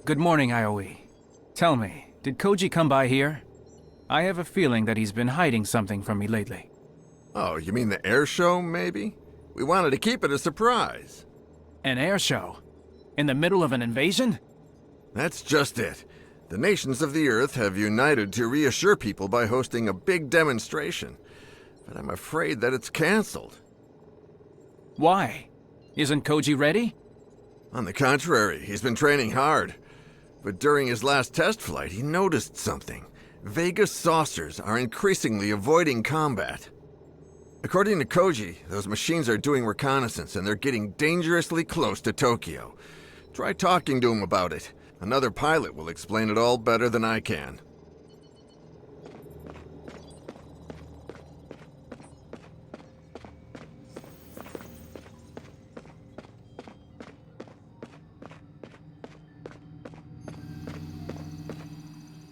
Good morning, Aoi. Tell me, did Koji come by here? I have a feeling that he's been hiding something from me lately. Oh, you mean the air show, maybe? We wanted to keep it a surprise. An air show? In the middle of an invasion? That's just it. The nations of the Earth have united to reassure people by hosting a big demonstration. But I'm afraid that it's cancelled. Why? Isn't Koji ready? On the contrary, he's been training hard. But during his last test flight, he noticed something. Vega saucers are increasingly avoiding combat. According to Koji, those machines are doing reconnaissance and they're getting dangerously close to Tokyo. Try talking to him about it. Another pilot will explain it all better than I can.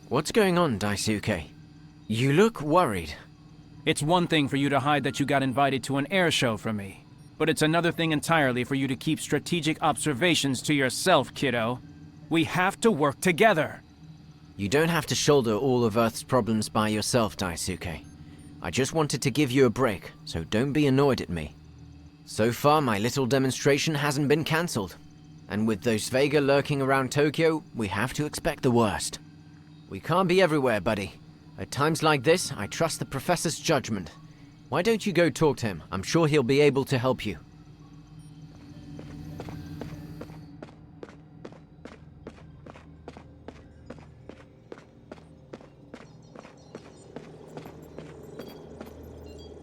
What's going on, Daisuke? You look worried. It's one thing for you to hide that you got invited to an air show from me, but it's another thing entirely for you to keep strategic observations to yourself, kiddo. We have to work together. You don't have to shoulder all of Earth's problems by yourself, Daisuke. I just wanted to give you a break, so don't be annoyed at me. So far, my little demonstration hasn't been cancelled. And with those Vega lurking around Tokyo, we have to expect the worst. We can't be everywhere, buddy. At times like this, I trust the Professor's judgment. Why don't you go talk to him? I'm sure he'll be able to help you.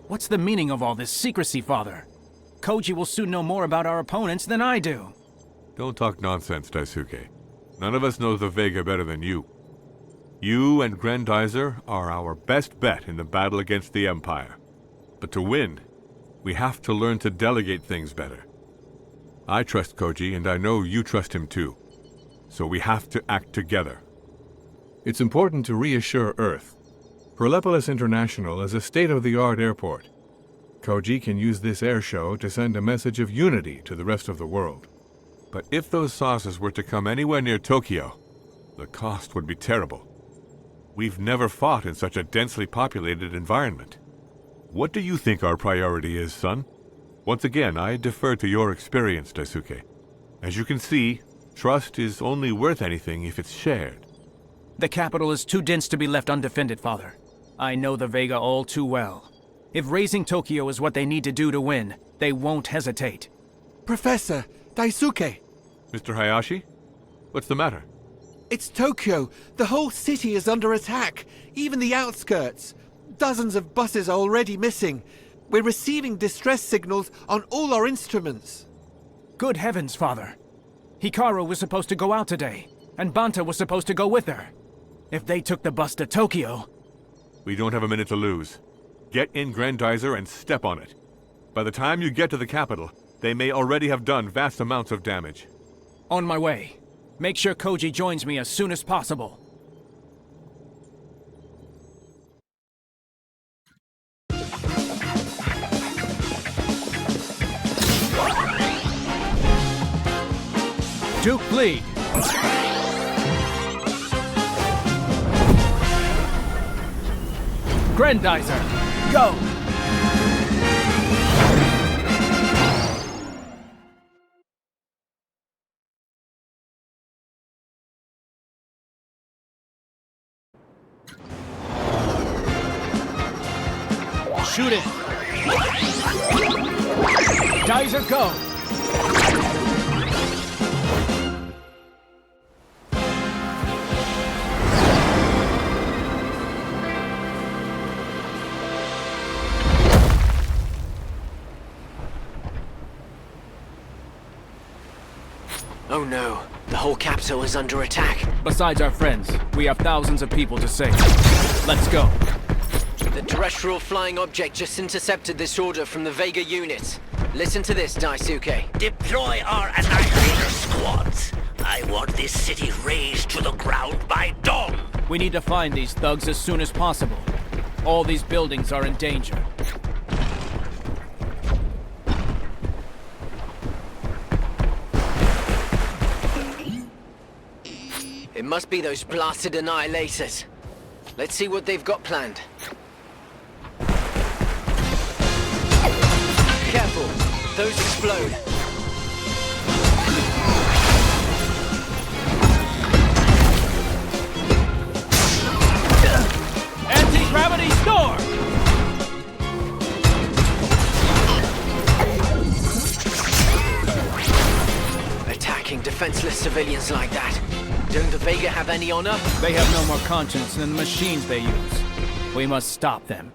What's the meaning of all this secrecy, Father? Koji will soon know more about our opponents than I do. Don't talk nonsense, Daisuke. None of us knows the Vega better than you. You and Grendizer are our best bet in the battle against the Empire. But to win, we have to learn to delegate things better. I trust Koji, and I know you trust him too. So we have to act together. It's important to reassure Earth. Perlepolis International is a state-of-the-art airport. Koji can use this air show to send a message of unity to the rest of the world. But if those saucers were to come anywhere near Tokyo, the cost would be terrible. We've never fought in such a densely populated environment. What do you think our priority is, son? Once again, I defer to your experience, Daisuke. As you can see, trust is only worth anything if it's shared. The capital is too dense to be left undefended, Father. I know the Vega all too well. If raising Tokyo is what they need to do to win, they won't hesitate. Professor, Daisuke! Mr. Hayashi? What's the matter? It's Tokyo. The whole city is under attack, even the outskirts. Dozens of buses are already missing. We're receiving distress signals on all our instruments. Good heavens, Father. Hikaru was supposed to go out today, and Banta was supposed to go with her. If they took the bus to Tokyo... We don't have a minute to lose. Get in Grendizer and step on it. By the time you get to the capital, they may already have done vast amounts of damage. On my way. Make sure Koji joins me as soon as possible. Duke lead. Grendizer, go! Shoot it! Dizer, go! Oh no, the whole capital is under attack. Besides our friends, we have thousands of people to save. Let's go. The terrestrial flying object just intercepted this order from the Vega unit. Listen to this, Daisuke. Deploy our annihilator squads. I want this city razed to the ground by dawn. We need to find these thugs as soon as possible. All these buildings are in danger. must be those blasted annihilators. Let's see what they've got planned. Careful, those explode. Anti-gravity storm! Attacking defenseless civilians like that. Don't the Vega have any honor? They have no more conscience than the machines they use. We must stop them.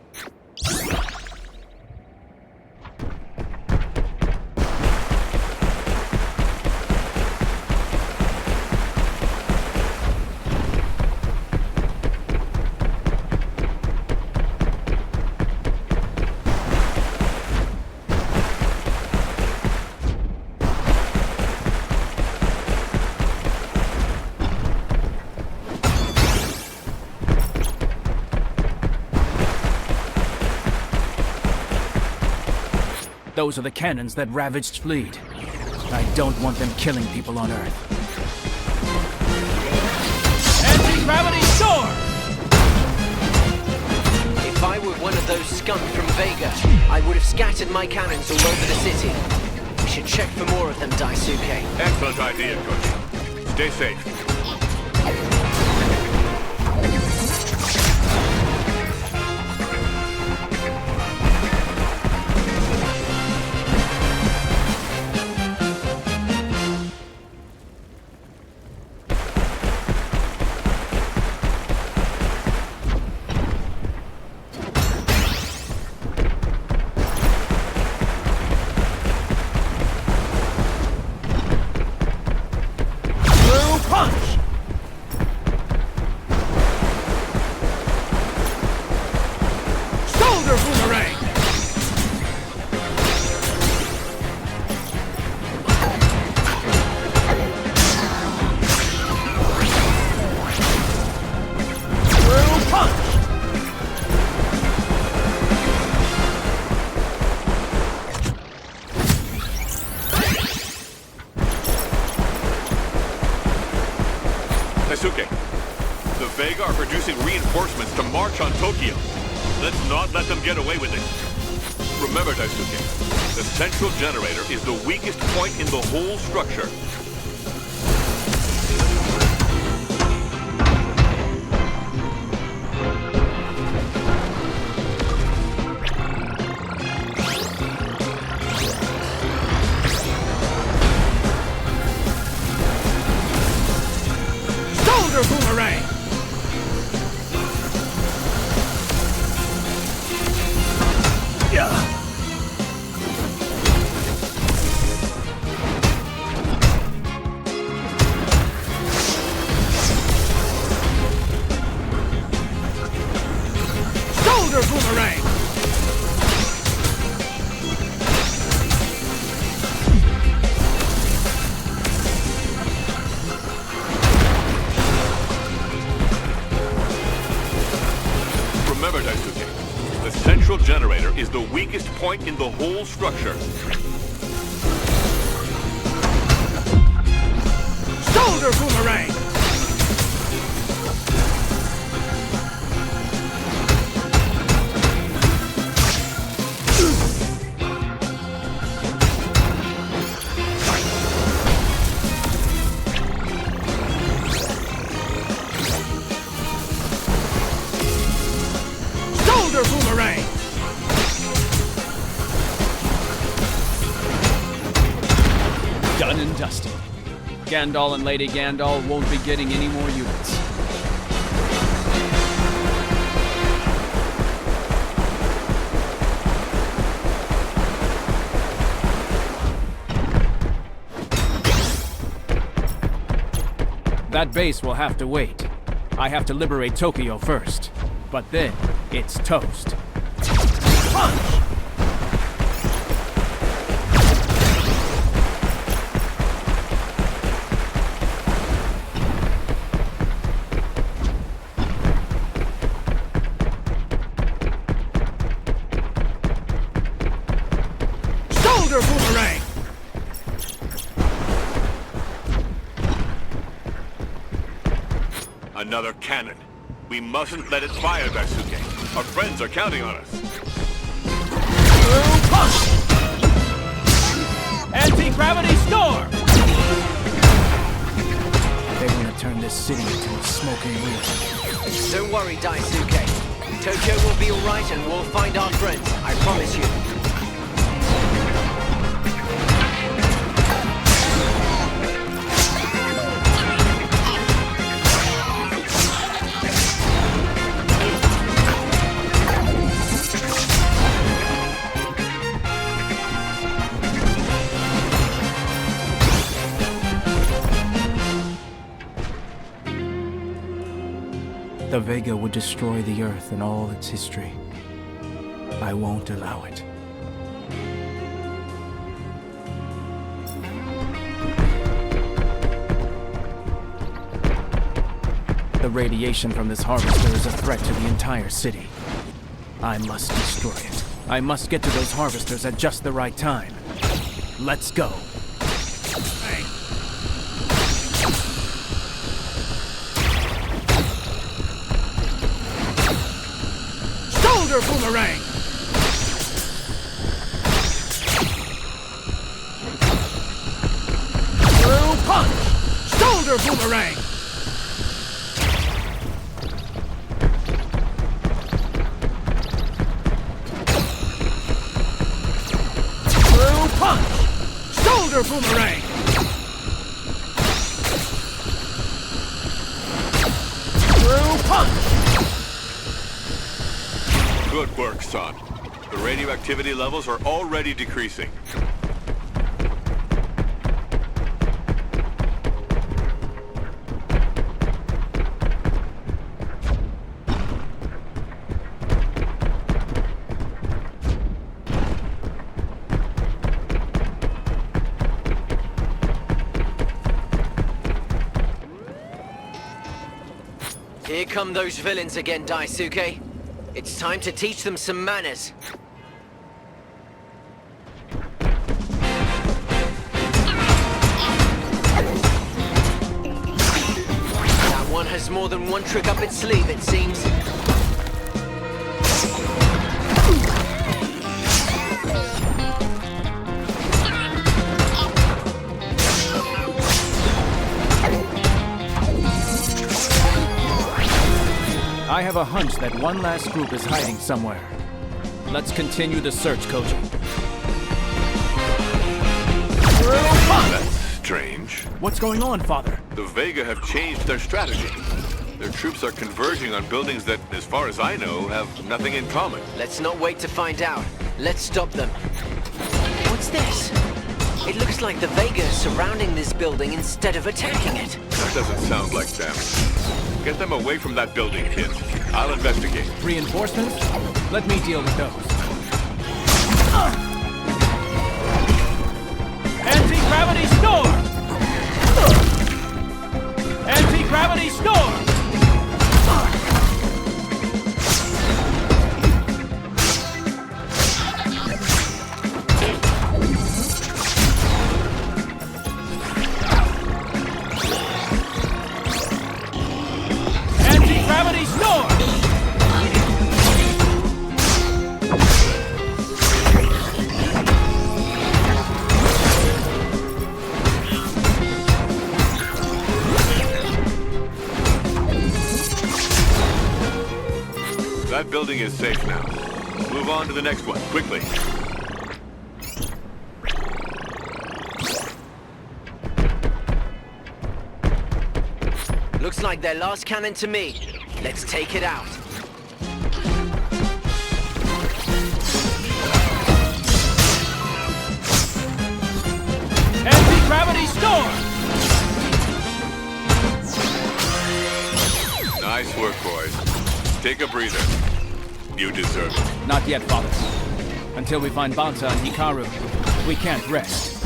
Those are the cannons that ravaged Fleet. I don't want them killing people on Earth. Anti-gravity storm! If I were one of those scum from Vega, I would have scattered my cannons all over the city. We should check for more of them, Daisuke. Excellent idea, Coach. Stay safe. Daisuke, the Vega are producing reinforcements to march on Tokyo. Let's not let them get away with it. Remember, Daisuke, the central generator is the weakest point in the whole structure. Boomerang! Yeah! Shoulder boomerang! Remember, Daisuke, the central generator is the weakest point in the whole structure. Shoulder boomerang! Shoulder boomerang! Done and dusted. Gandalf and Lady Gandalf won't be getting any more units. That base will have to wait. I have to liberate Tokyo first. But then, it's toast. Punch! Shoulder boomerang! Another cannon. We mustn't let it fire, Daisuke. Our friends are counting on us. Anti-gravity storm! They're gonna turn this city into a smoking ruin. Don't worry, Daisuke. Tokyo will be alright and we'll find our friends, I promise you. The Vega would destroy the Earth and all its history. I won't allow it. The radiation from this harvester is a threat to the entire city. I must destroy it. I must get to those harvesters at just the right time. Let's go. Shoulder boomerang! Through punch! Shoulder boomerang! Through punch! Shoulder boomerang! Through punch! Good work, son. The radioactivity levels are already decreasing. Here come those villains again, Daisuke. It's time to teach them some manners. That one has more than one trick up its sleeve, it seems. I have a hunch that one last group is hiding somewhere. Let's continue the search, Koji. That's strange. What's going on, Father? The Vega have changed their strategy. Their troops are converging on buildings that, as far as I know, have nothing in common. Let's not wait to find out. Let's stop them. What's this? It looks like the Vega is surrounding this building instead of attacking it. That doesn't sound like them. Get them away from that building, kid. I'll investigate. Reinforcements? Let me deal with those. Anti-gravity storm! Anti-gravity storm! Anti-gravity storm! That building is safe now. Move on to the next one, quickly. Looks like their last cannon to me. Let's take it out. Anti-gravity storm! Nice work, boys. Take a breather. You deserve it. Not yet, Father. Until we find Banta and Hikaru, we can't rest.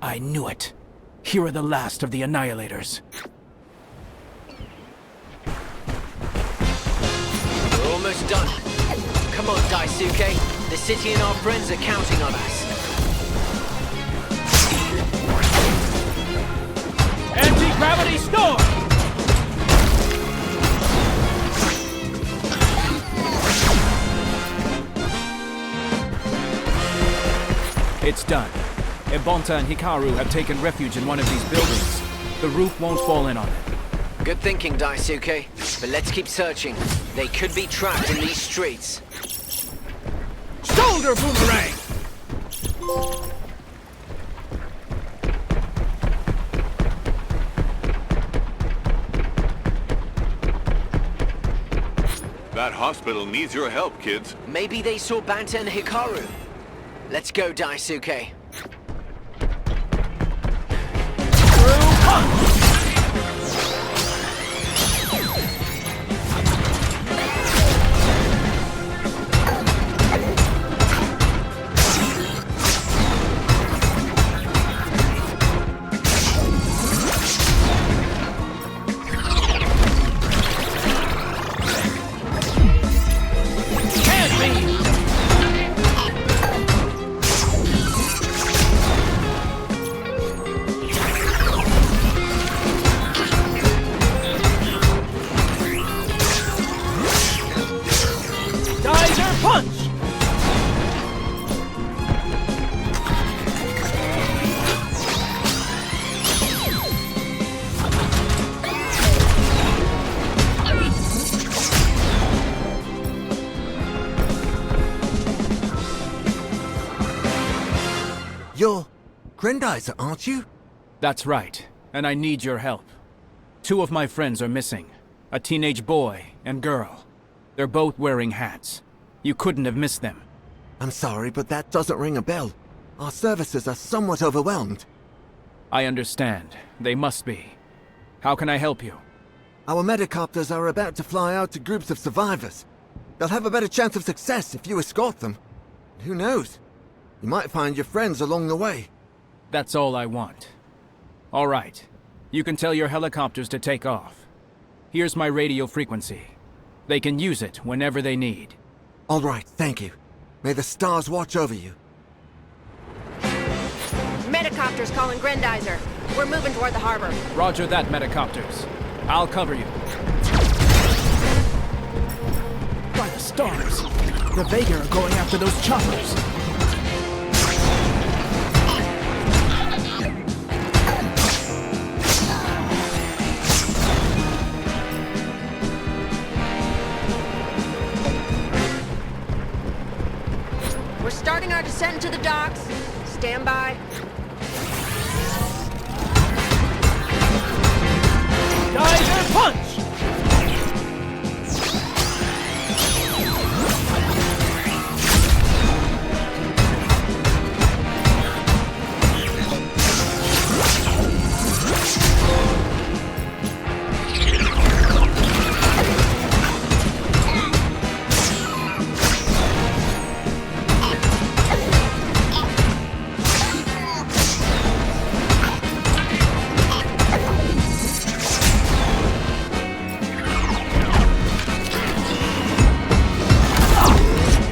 I knew it. Here are the last of the Annihilators. almost done. Come on, Daisuke. The city and our friends are counting on us. Anti-gravity storm! It's done. Ebonta and Hikaru have taken refuge in one of these buildings. The roof won't fall in on it. Good thinking, Daisuke. But let's keep searching. They could be trapped in these streets. Shoulder boomerang! That hospital needs your help, kids. Maybe they saw Banta and Hikaru. Let's go, Daisuke. You're Grendizer, aren't you? That's right, and I need your help. 2 of my friends are missing. A teenage boy and girl. They're both wearing hats. You couldn't have missed them. I'm sorry, but that doesn't ring a bell. Our services are somewhat overwhelmed. I understand. They must be. How can I help you? Our medicopters are about to fly out to groups of survivors. They'll have a better chance of success if you escort them. Who knows? You might find your friends along the way. That's all I want. All right. You can tell your helicopters to take off. Here's my radio frequency. They can use it whenever they need. All right, thank you. May the stars watch over you. Medicopters calling Grendizer. We're moving toward the harbor. Roger that, medicopters. I'll cover you. By the stars! The Vega are going after those choppers! We're starting our descent into the docks. Stand by. Geyser punch!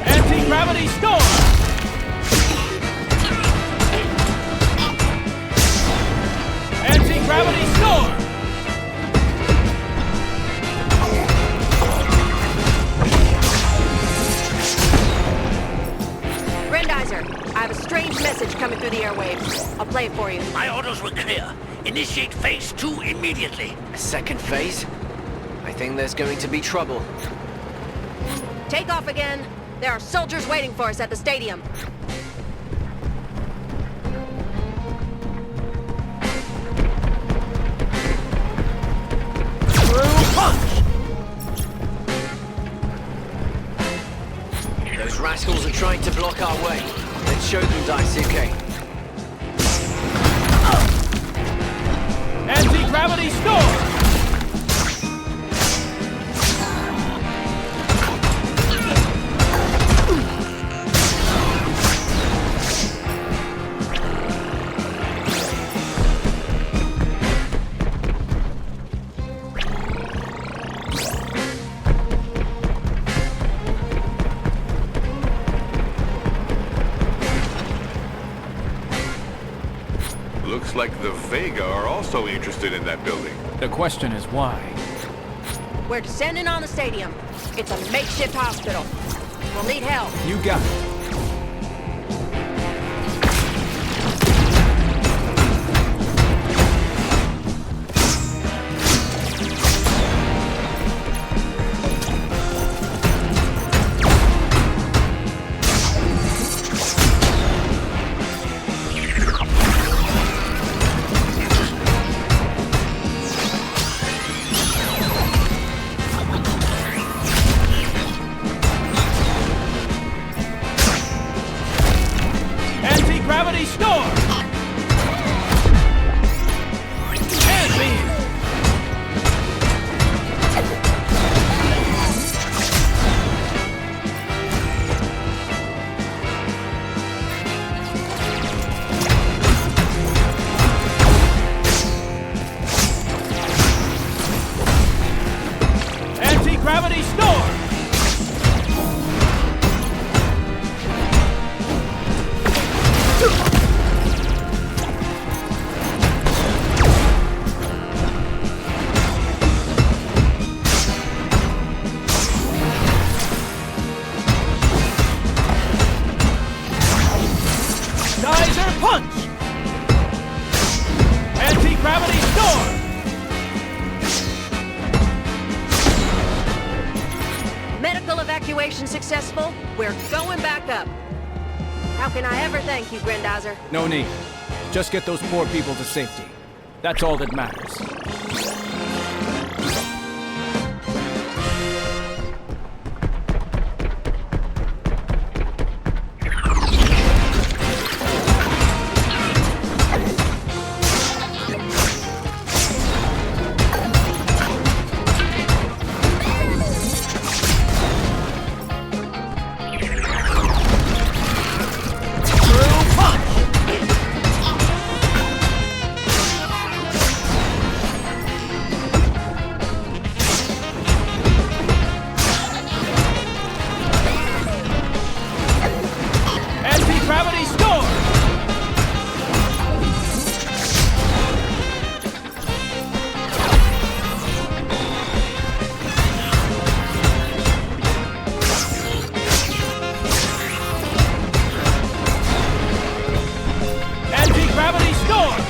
Anti-gravity storm! Anti-gravity storm! Grendizer, I have a strange message coming through the airwaves. I'll play it for you. My orders were clear. Initiate phase 2 immediately. A second phase? I think there's going to be trouble. Take off again. There are soldiers waiting for us at the stadium. Those rascals are trying to block our way. Let's show them, Daisuke. Anti-gravity storm! Looks like the Vega are also interested in that building. The question is why? We're descending on the stadium. It's a makeshift hospital. We'll need help. You got it. Anti-gravity storm! And beam! Anti-gravity storm! Geyser punch! Anti-gravity storm! Medical evacuation successful. We're going back up. How can I ever thank you, Grendizer? No need. Just get those poor people to safety. That's all that matters. Anti-gravity storm! Anti-gravity storm!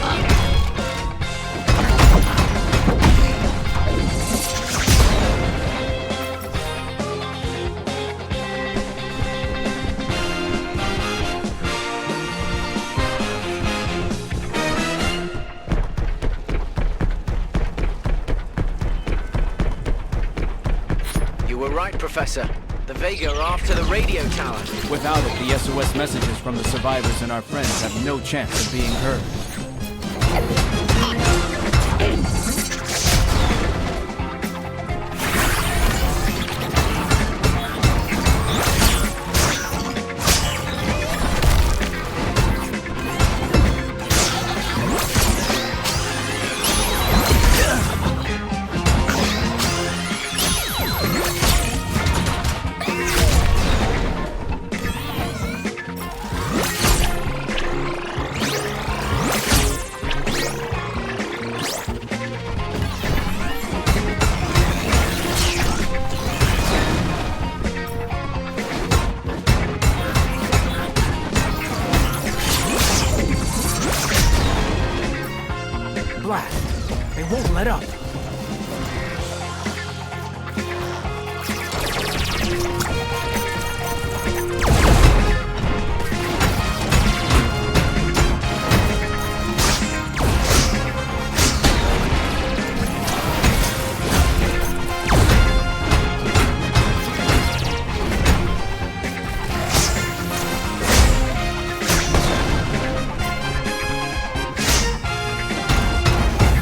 You were right, Professor. The Vega are after the radio tower. Without it, the SOS messages from the survivors and our friends have no chance of being heard. Blast! They won't let up.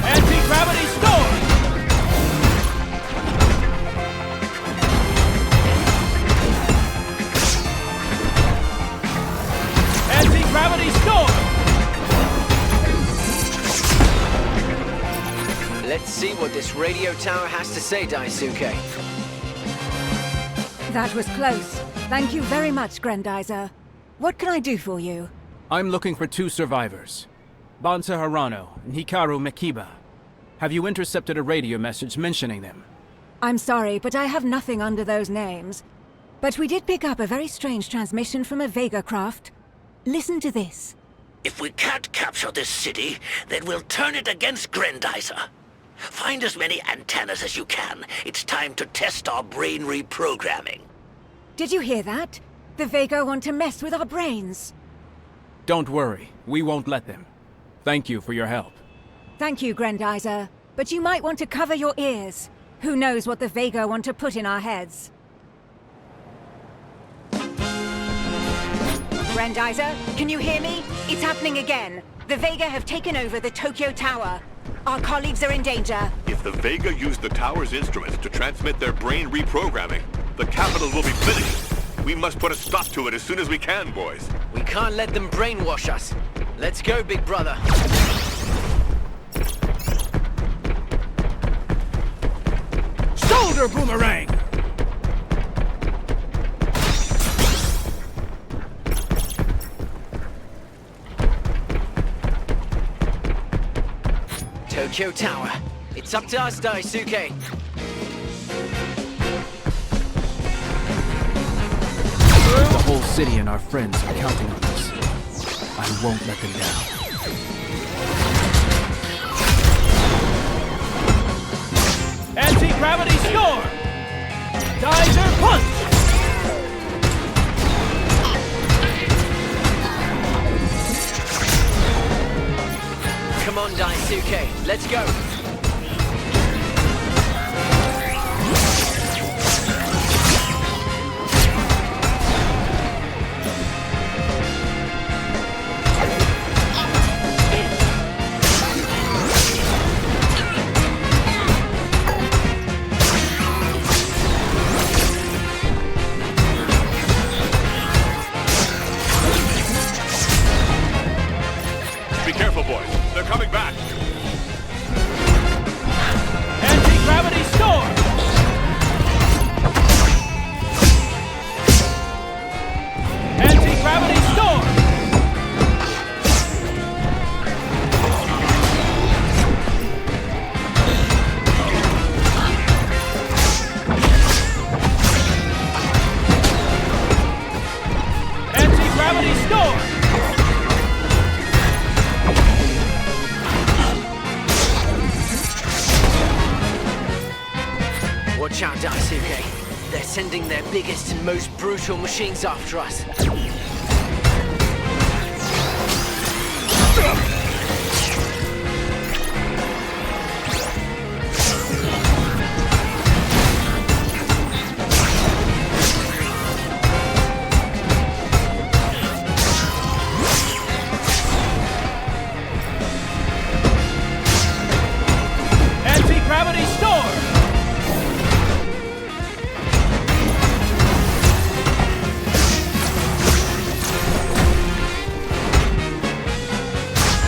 Anti-gravity storm! Anti-gravity storm! Let's see what this radio tower has to say, Daisuke. That was close. Thank you very much, Grendizer. What can I do for you? I'm looking for 2 survivors. Banza Harano and Hikaru Mikiba. Have you intercepted a radio message mentioning them? I'm sorry, but I have nothing under those names. But we did pick up a very strange transmission from a Vega craft. Listen to this. If we can't capture this city, then we'll turn it against Grendizer. Find as many antennas as you can. It's time to test our brain reprogramming. Did you hear that? The Vega want to mess with our brains. Don't worry, we won't let them. Thank you for your help. Thank you, Grendizer. But you might want to cover your ears. Who knows what the Vega want to put in our heads? Grendizer, can you hear me? It's happening again. The Vega have taken over the Tokyo Tower. Our colleagues are in danger. If the Vega use the tower's instruments to transmit their brain reprogramming, the capital will be finished. We must put a stop to it as soon as we can, boys. We can't let them brainwash us. Let's go, big brother. Shoulder boomerang! Tokyo Tower. It's up to us, Daisuke. The whole city and our friends are counting on us. I won't let them down. Anti-gravity storm! Geyser punch! Come on, Daisuke. Let's go. Be careful, boys. They're coming back. Anti-gravity storm! Anti-gravity storm! Anti-gravity storm! Watch out, Daisuke. They're sending their biggest and most brutal machines after us. Anti-gravity storm!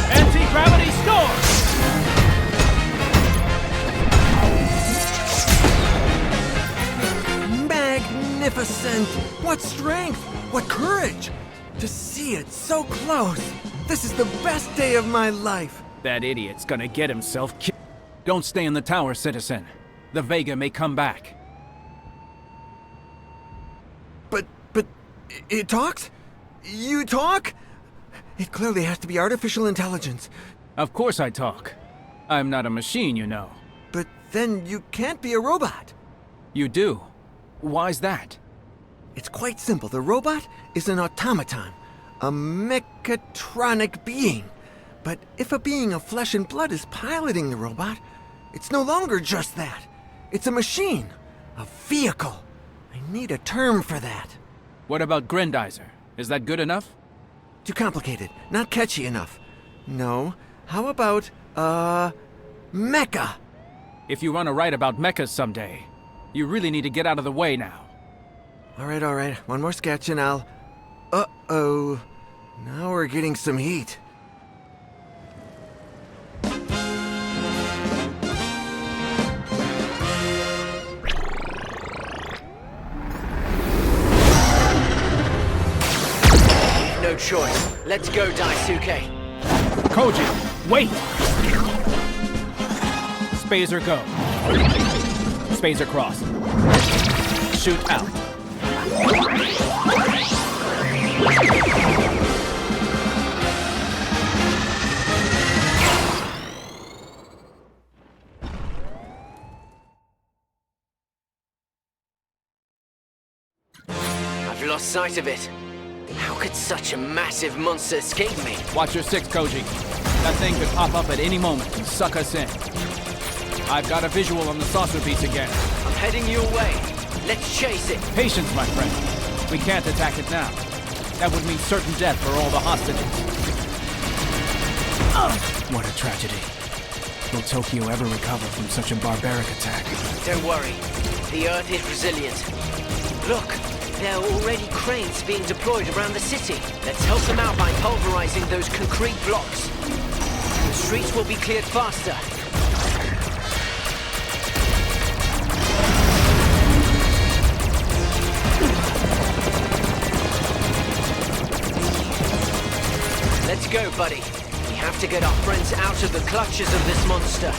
Anti-gravity storm! Magnificent! What strength! What courage! To see it so close! This is the best day of my life! That idiot's gonna get himself killed. Don't stay in the tower, citizen. The Vega may come back. But it talks? You talk? It clearly has to be artificial intelligence. Of course I talk. I'm not a machine, you know. But then you can't be a robot. You do. Why's that? It's quite simple. The robot is an automaton, a mechatronic being. But if a being of flesh and blood is piloting the robot, it's no longer just that. It's a machine, a vehicle. I need a term for that. What about Grendizer? Is that good enough? Too complicated, not catchy enough. No, how about, mecha? If you want to write about mechas someday, you really need to get out of the way now. All right. One more sketch and I'll... Uh-oh. Now we're getting some heat. No choice. Let's go, Daisuke. Koji, wait! Spazer go. Spazer cross. Shoot out. I've lost sight of it. How could such a massive monster escape me? Watch your six, Koji. That thing could pop up at any moment and suck us in. I've got a visual on the saucer piece again. I'm heading your way. Let's chase it. Patience, my friend. We can't attack it now. That would mean certain death for all the hostages. What a tragedy. Will Tokyo ever recover from such a barbaric attack? Don't worry. The Earth is resilient. Look, there are already cranes being deployed around the city. Let's help them out by pulverizing those concrete blocks. The streets will be cleared faster. Let's go, buddy. We have to get our friends out of the clutches of this monster.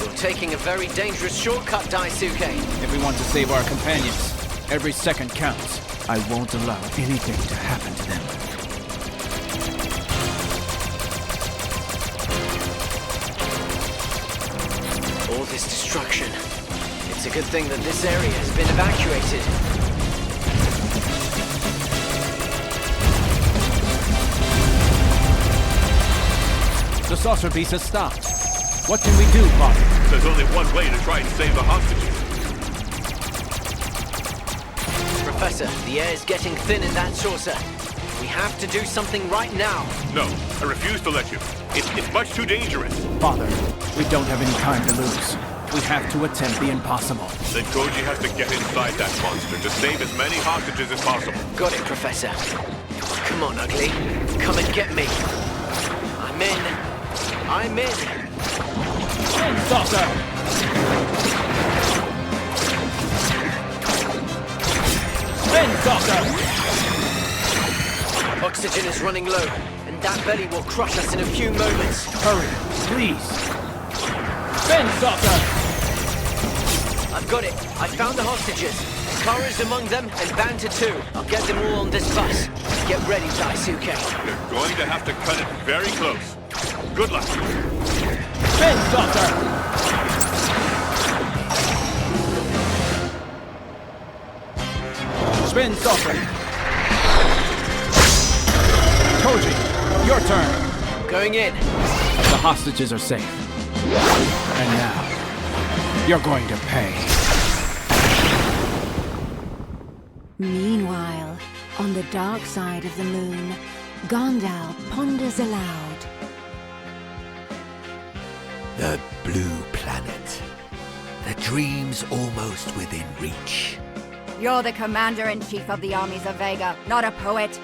You're taking a very dangerous shortcut, Daisuke. If we want to save our companions, every second counts. I won't allow anything to happen to them. All this destruction. It's a good thing that this area has been evacuated. The saucer piece has stopped. What can we do, Father? There's only one way to try and save the hostages. Professor, the air is getting thin in that saucer. We have to do something right now. No, I refuse to let you. It's much too dangerous. Father, we don't have any time to lose. We have to attempt the impossible. Then Koji has to get inside that monster to save as many hostages as possible. Got it, Professor. Come on, Ugly. Come and get me. I'm in. I'm in. Spin saucer! Spin saucer! Oxygen is running low, and that belly will crush us in a few moments. Hurry, please. Spin saucer! I've got it. I found the hostages. Kara is among them, and Banta too. I'll get them all on this bus. Get ready, Daisuke. You're going to have to cut it very close. Good luck. Spin saucer! Spin saucer! Koji, your turn. Going in. The hostages are safe. And now, you're going to pay. Meanwhile, on the dark side of the moon, Gondal ponders aloud. The blue planet. The dream's almost within reach. You're the commander-in-chief of the armies of Vega, not a poet.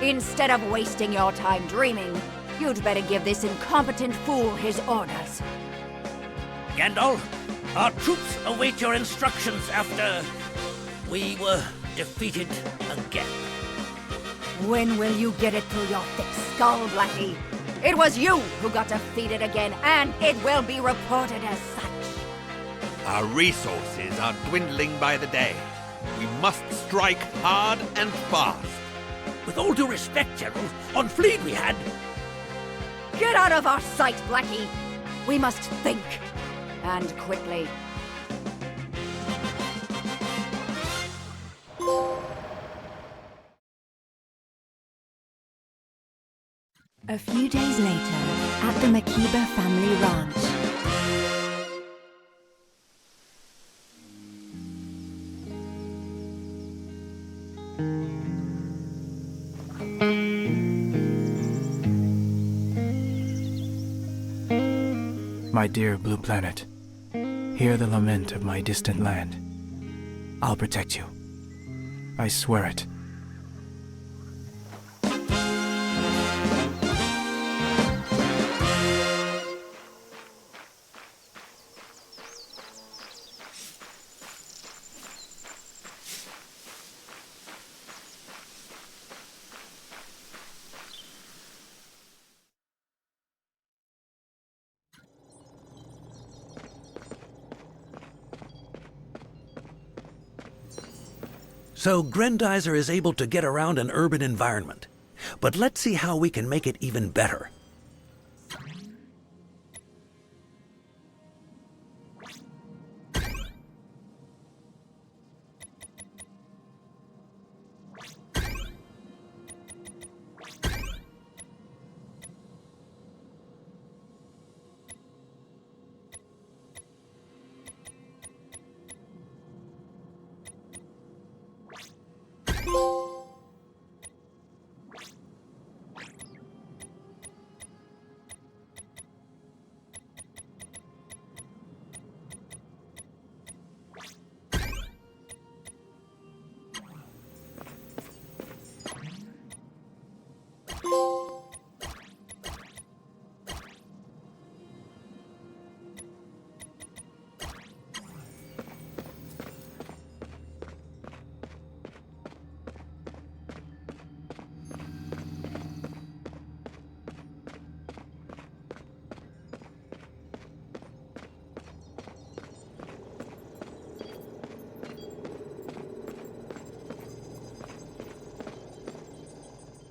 Instead of wasting your time dreaming, you'd better give this incompetent fool his orders. Gandalf, our troops await your instructions after we were defeated again. When will you get it through your thick skull, Blackie? It was you who got defeated again, and it will be reported as such. Our resources are dwindling by the day. We must strike hard and fast. With all due respect, General, on Fleet we had... Get out of our sight, Blackie! We must think, and quickly. A few days later, at the Makiba family ranch. My dear Blue Planet, hear the lament of my distant land. I'll protect you. I swear it. so Grendizer is able to get around an urban environment. But let's see how we can make it even better.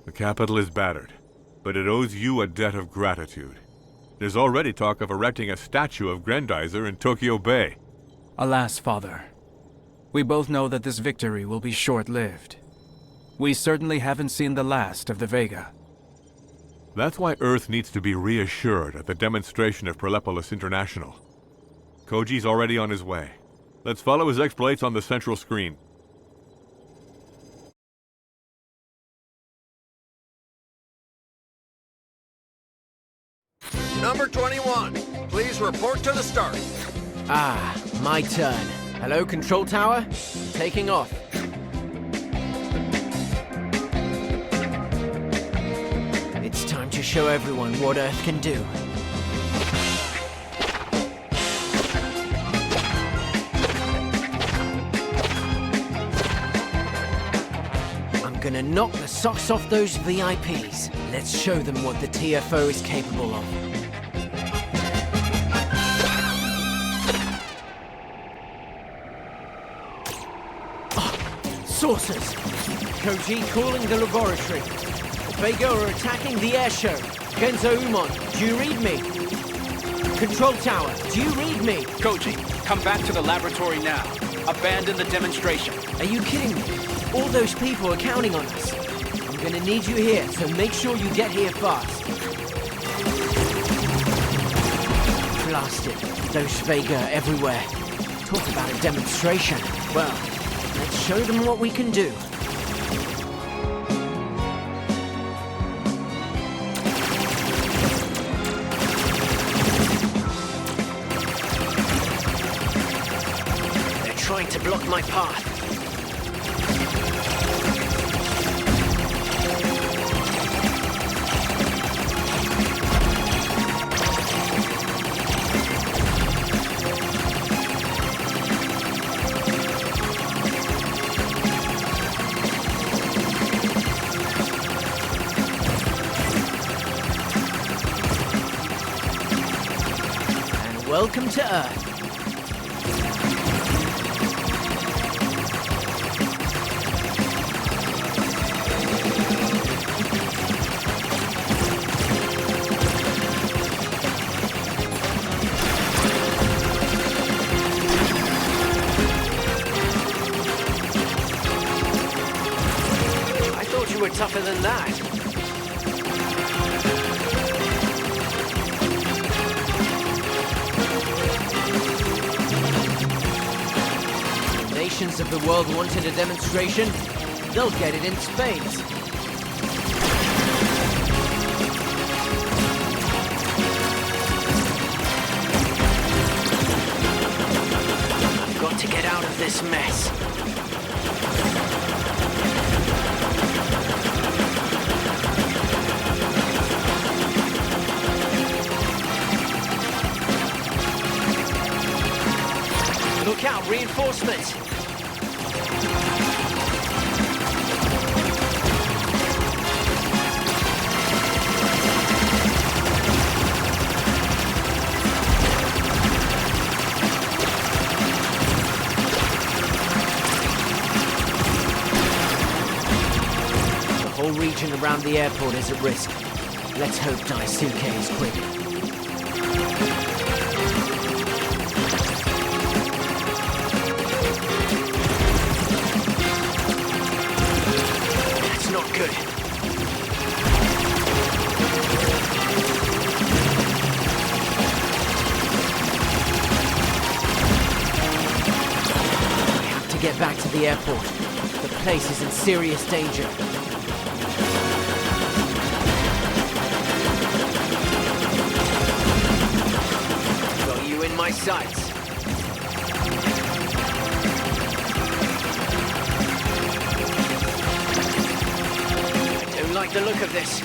The capital is battered, but it owes you a debt of gratitude. There's already talk of erecting a statue of Grendizer in Tokyo Bay. Alas, Father. We both know that this victory will be short-lived. We certainly haven't seen the last of the Vega. That's why Earth needs to be reassured at the demonstration of Prolepolis International. Koji's already on his way. Let's follow his exploits on the central screen. Number 21, please report to the start. Ah, my turn. Hello, Control Tower? Taking off. It's time to show everyone what Earth can do. I'm gonna knock the socks off those VIPs. Let's show them what the TFO is capable of. Saucers! Koji calling the laboratory. The Vega are attacking the air show. Genzo Umon, do you read me? Control Tower, do you read me? Koji, come back to the laboratory now. Abandon the demonstration. Are you kidding me? All those people are counting on us. I'm gonna need you here, so make sure you get here fast. Blasted. Those Vega are everywhere. Talk about a demonstration. Well, let's show them what we can do. They're trying to block my path. Welcome to Earth. I thought you were tougher than that. Nations of the world wanted a demonstration, they'll get it in spades. I've got to get out of this mess. Look out, reinforcements! whole region around the airport is at risk. Let's hope Daisuke is quick. That's not good. We have to get back to the airport. The place is in serious danger. Got you in my sights. I don't like the look of this.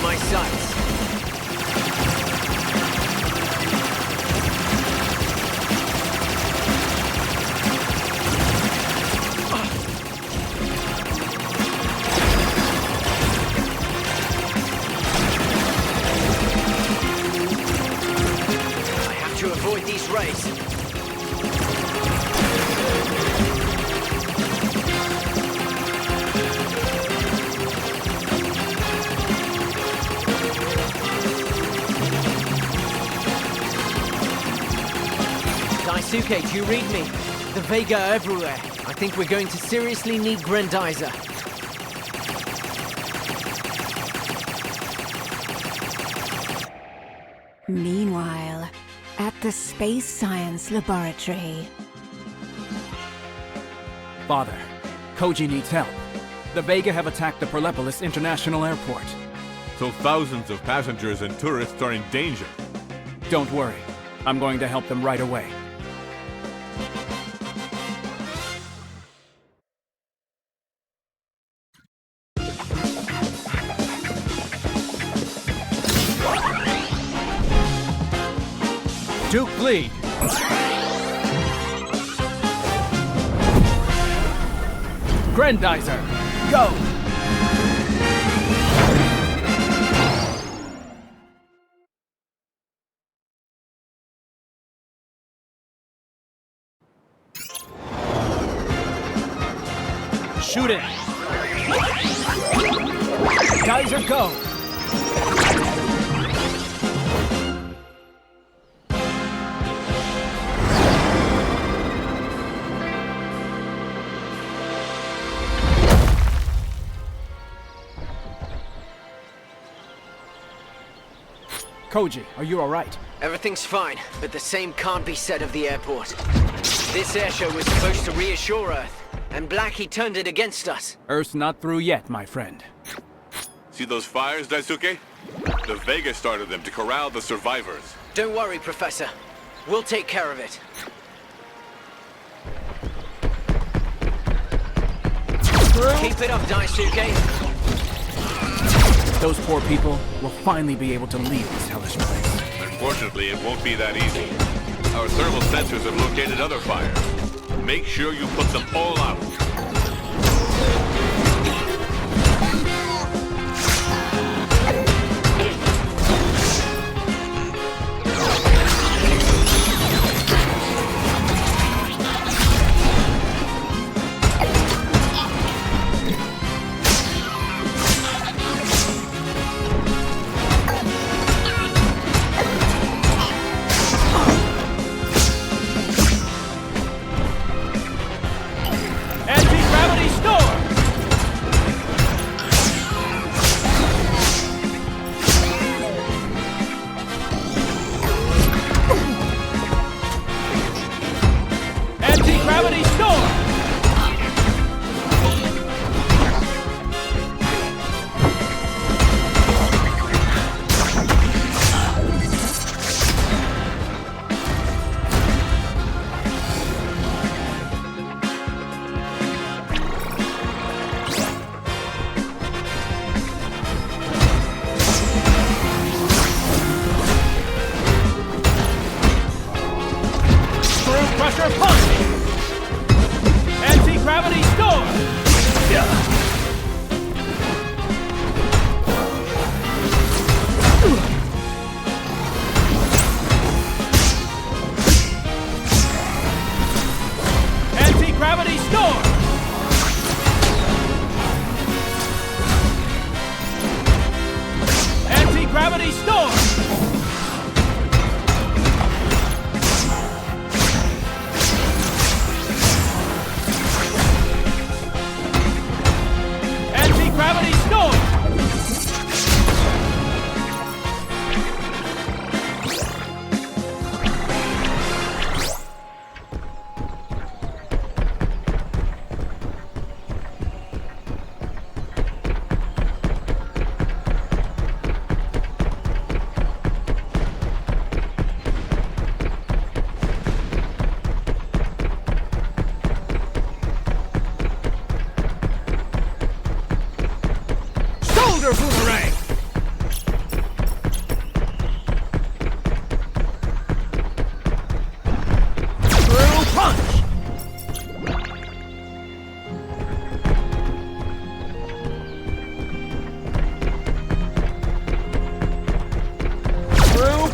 My sights. I have to avoid these rays. Daisuke, do you read me? The Vega are everywhere. I think we're going to seriously need Grendizer. Meanwhile, at the Space Science Laboratory. Father, Koji needs help. The Vega have attacked the Perlepolis International Airport. So thousands of passengers and tourists are in danger. Don't worry. I'm going to help them right away. Duke lead. Grendizer, go! Shoot it! Geyser, go! Koji, are you alright? Everything's fine, but the same can't be said of the airport. This airshow was supposed to reassure Earth, and Blackie turned it against us. Earth's not through yet, my friend. See those fires, Daisuke? The Vega started them to corral the survivors. Don't worry, Professor. We'll take care of it. Keep it up, Daisuke. Those poor people will finally be able to leave this hellish place. Unfortunately, it won't be that easy. Our thermal sensors have located other fires. Make sure you put them all out.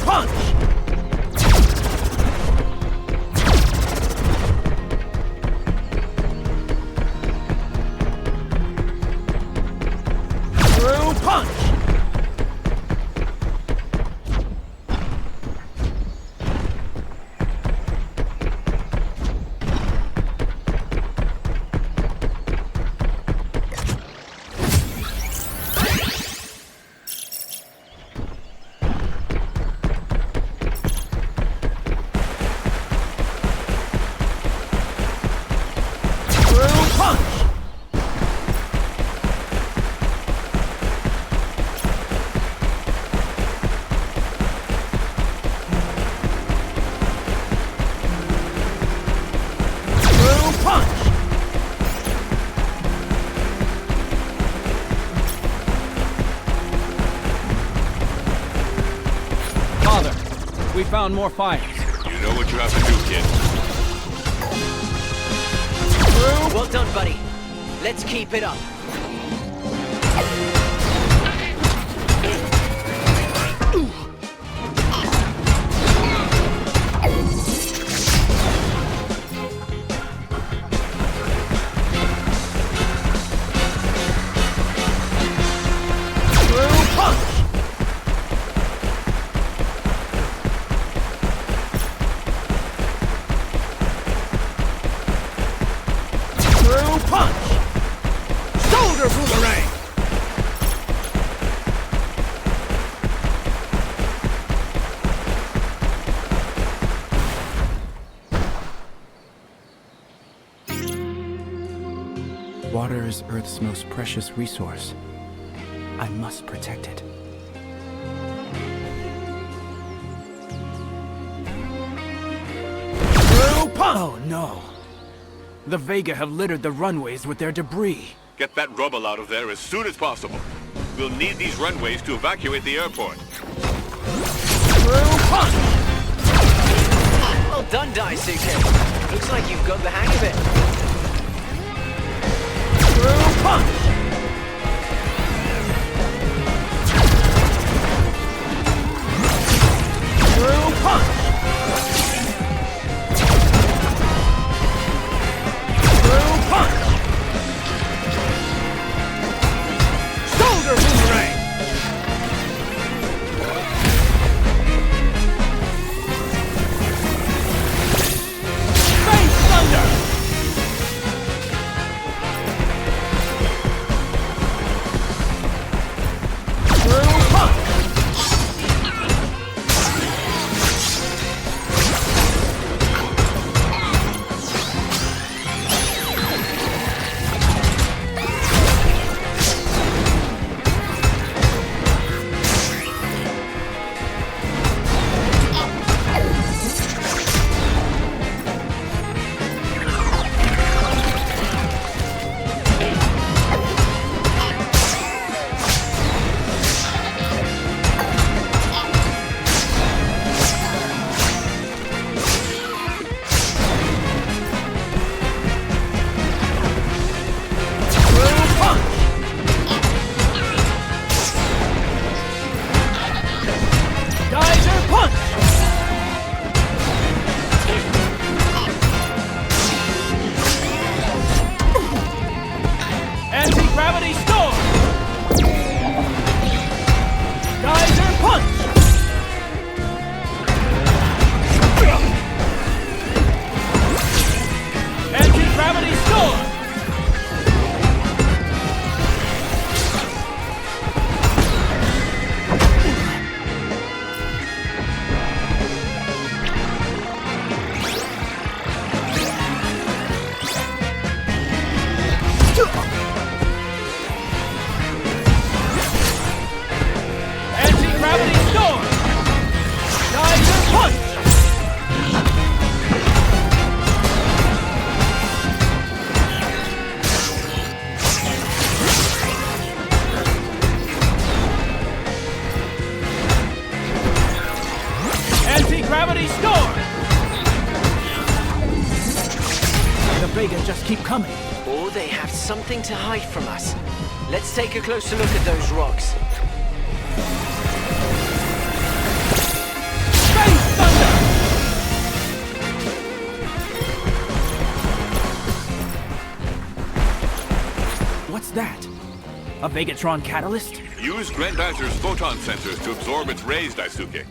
punch! Through punch! We found more fires. You know what you have to do, kid. Well done, buddy. Let's keep it up. Water is Earth's most precious resource. I must protect it. Oh no! The Vega have littered the runways with their debris. Get that rubble out of there as soon as possible. We'll need these runways to evacuate the airport. Well done, Daisuke. Looks like you've got the hang of it. Through punch! Through punch! Through punch! Shoulder boomerang! Face thunder! Anti-gravity storm! Geyser punch! Anti-gravity storm! Anti-gravity storm! Geyser punch! Anti-gravity storm! The Vega just keep coming. Or they have something to hide from us. Let's take a closer look at those rocks. A Vegatron catalyst? Use Grendizer's photon sensors to absorb its rays, Daisuke.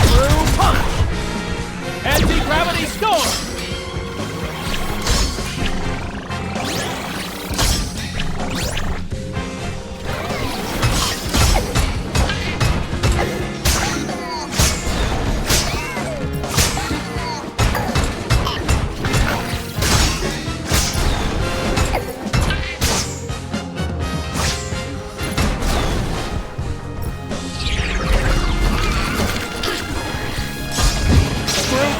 Through punch! Anti-gravity storm!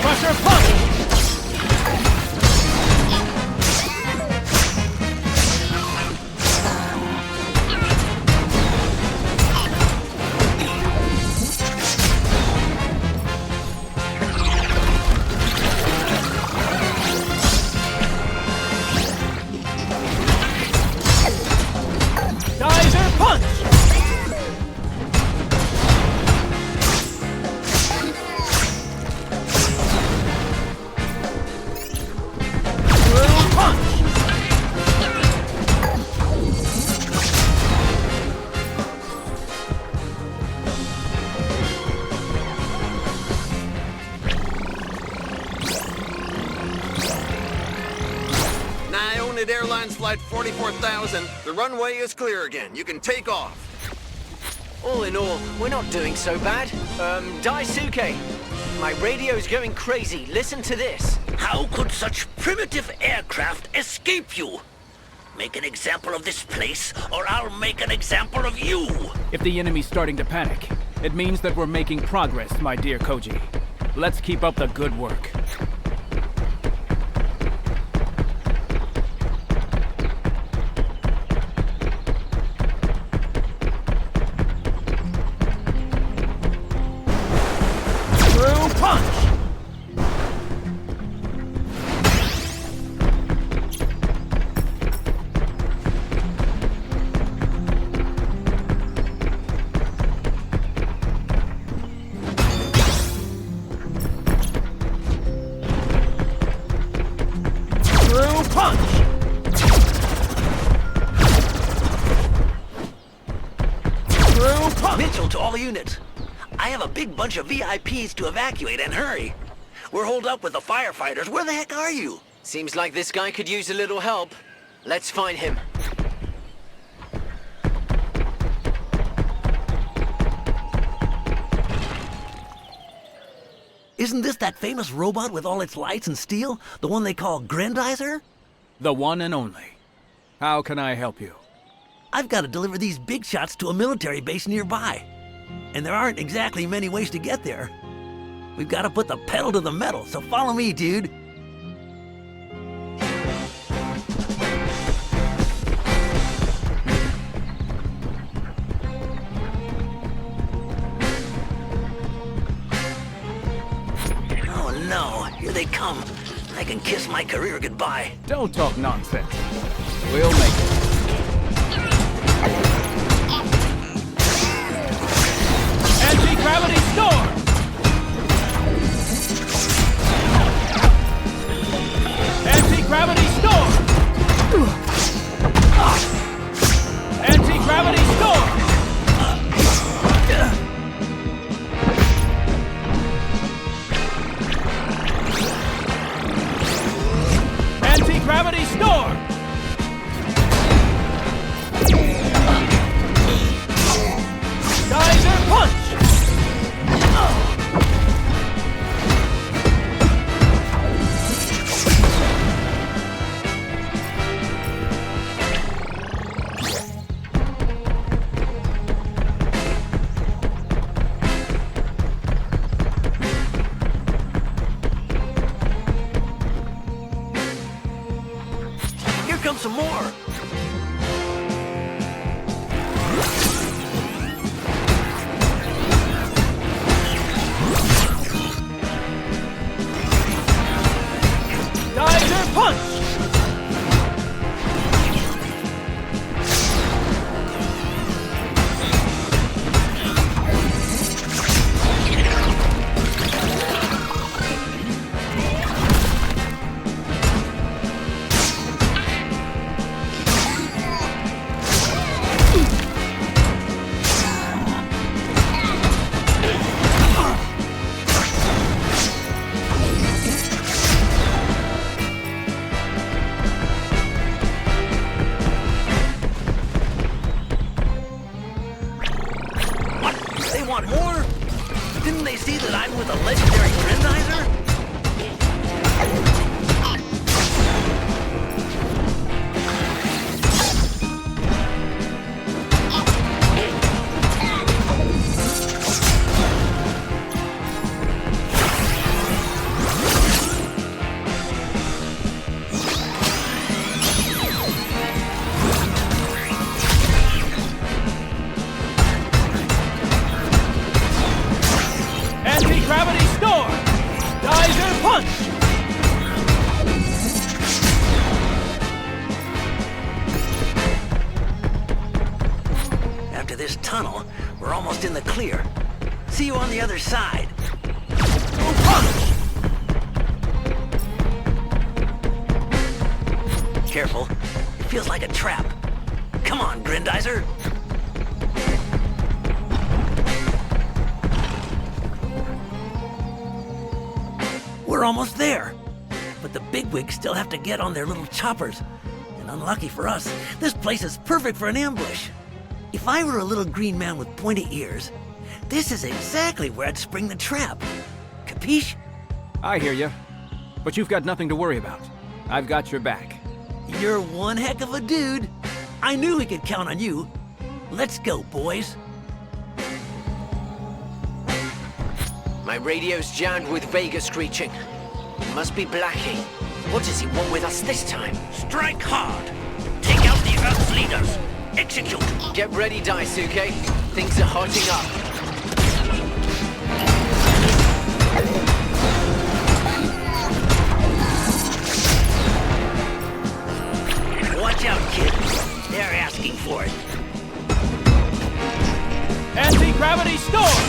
Crusher punch! Geyser punch! United Airlines Flight 44,000. The runway is clear again. You can take off. All in all, we're not doing so bad. Daisuke, my radio's going crazy. Listen to this. How could such primitive aircraft escape you? Make an example of this place, or I'll make an example of you! If the enemy's starting to panic, it means that we're making progress, my dear Koji. Let's keep up the good work. Through punch! Mitchell to all units. I have a big bunch of VIPs to evacuate and hurry. We're holed up with the firefighters. Where the heck are you? Seems like this guy could use a little help. Let's find him. Isn't this that famous robot with all its lights and steel? The one they call Grendizer? The one and only. How can I help you? I've got to deliver these big shots to a military base nearby. And there aren't exactly many ways to get there. We've got to put the pedal to the metal, so follow me, dude. Oh no, here they come. I can kiss my career goodbye. Don't talk nonsense. We'll make it. Anti-gravity storm! Anti-gravity storm! Anti-gravity storm! Anti-gravity storm! They want more? Didn't they see that I'm with a legendary Grendizer? Anti-gravity storm! Geyser punch! After this tunnel, we're almost in the clear. See you on the other side. Careful. It feels like a trap. Come on, Grendizer. We're almost there. But the bigwigs still have to get on their little choppers. And unlucky for us, this place is perfect for an ambush. If I were a little green man with pointy ears, this is exactly where I'd spring the trap. Capiche? I hear you. But you've got nothing to worry about. I've got your back. You're one heck of a dude. I knew we could count on you. Let's go, boys. My radio's jammed with Vega screeching. It must be Blackie. What does he want with us this time? Strike hard. Take out the Earth's leaders. Execute. Get ready, Daisuke. Things are hotting up. Watch out, kid. They're asking for it. Anti-gravity storm!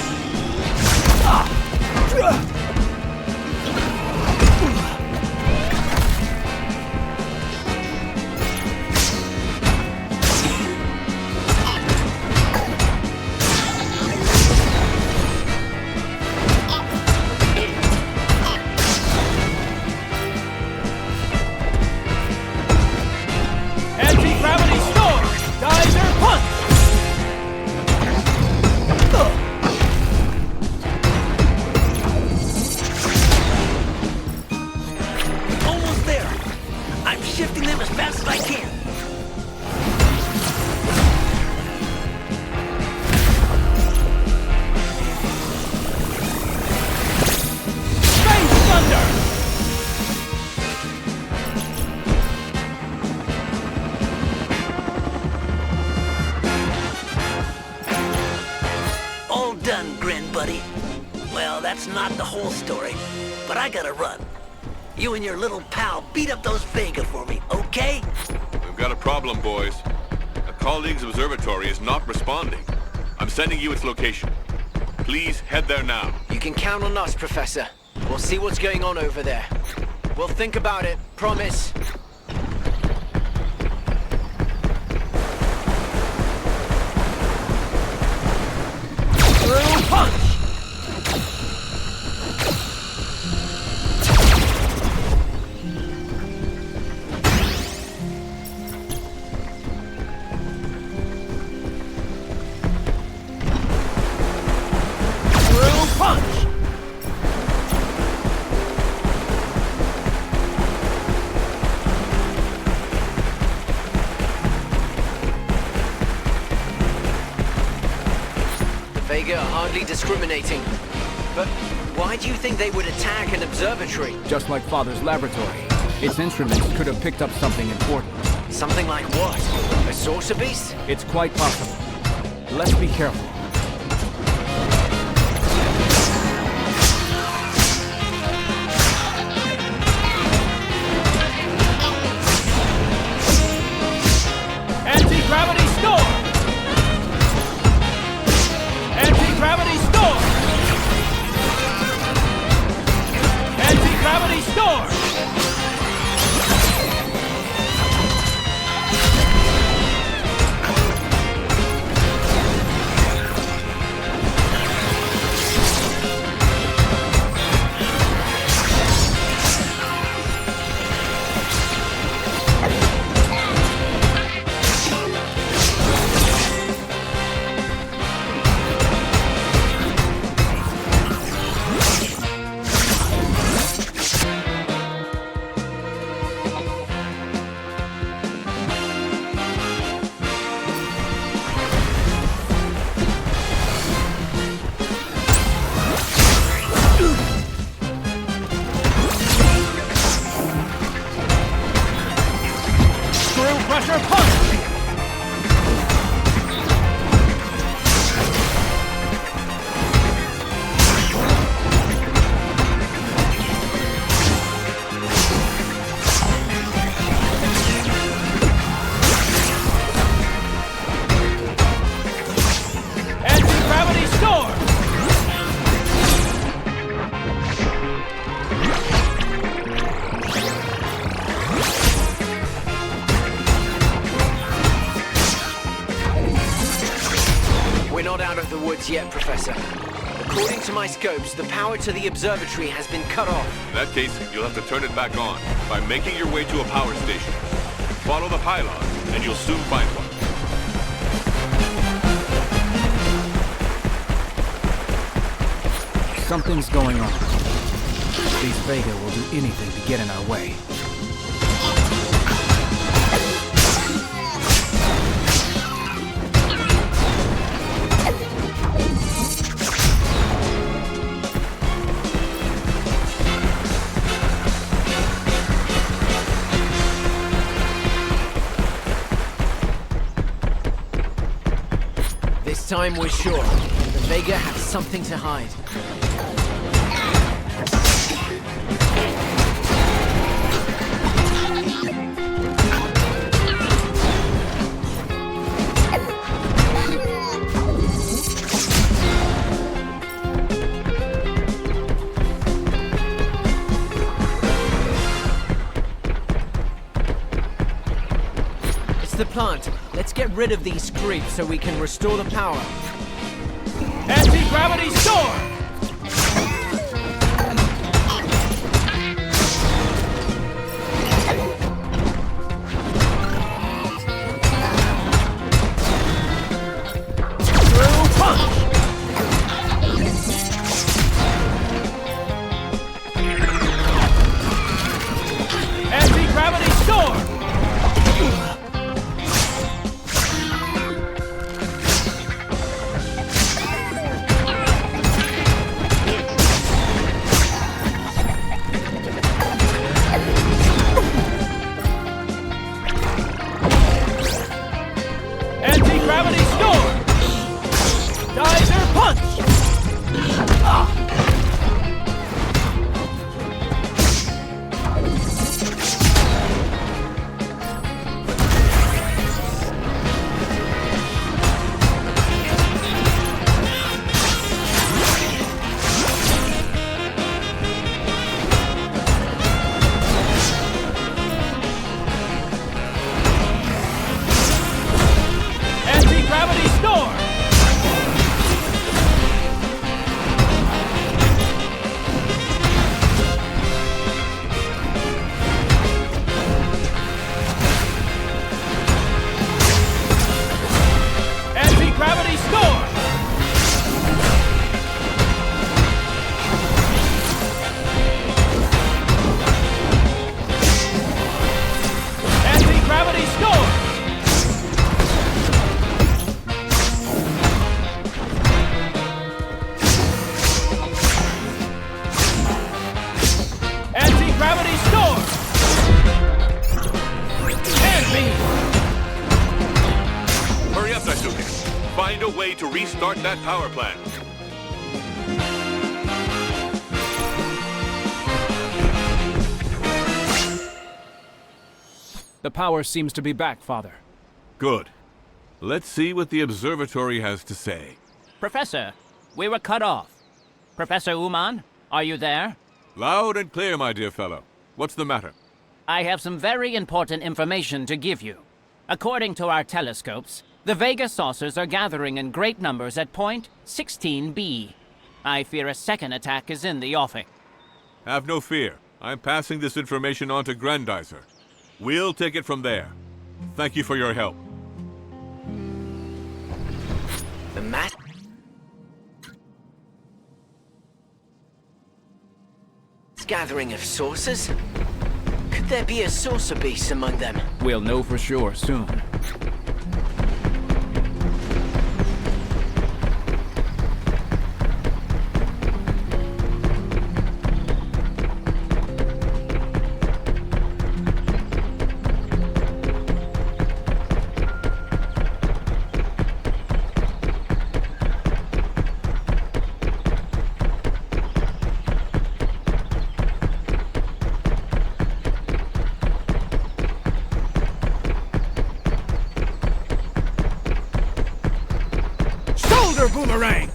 Anti-gravity storm! Geyser punch! Almost there. I'm shifting them as fast as I can. Space thunder! All done, Grin buddy. Well, that's not the whole story, but I gotta run. You and your little pal beat up those Vega for me, okay? We've got a problem, boys. A colleague's observatory is not responding. I'm sending you its location. Please head there now. You can count on us, Professor. We'll see what's going on over there. We'll think about it, promise. Through punch! Through punch! Vega are hardly discriminating. But why do you think they would attack an observatory? Just like Father's laboratory. Its instruments could have picked up something important. Something like what? A saucer beast? It's quite possible. Let's be careful. Anti-gravity storm! Anti-gravity storm! Anti-gravity storm! out of the woods yet, Professor. According to my scopes, the power to the observatory has been cut off. In that case, you'll have to turn it back on by making your way to a power station. Follow the pylon, and you'll soon find one. Something's going on. These Vega will do anything to get in our way. This time we're sure. The Vega have something to hide. The plant. Let's get rid of these creeps so we can restore the power. Anti-gravity storm! Through punch! Anti-gravity storm! Anti-gravity storm! Geyser punch! Anti-gravity storm! Anti-gravity storm! Anti-gravity storm! Anti-gravity storm! And me! Hurry up, Daisuke. Find a way to restart that power plant. The power seems to be back, Father. Good. Let's see what the observatory has to say. Professor, we were cut off. Professor Uman, are you there? Loud and clear, my dear fellow. What's the matter? I have some very important information to give you. According to our telescopes, the Vega saucers are gathering in great numbers at point 16B. I fear a second attack is in the offing. Have no fear. I'm passing this information on to Grendizer. We'll take it from there. Thank you for your help. The mat? Gathering of saucers? Could there be a saucer beast among them? We'll know for sure soon. Boomerang!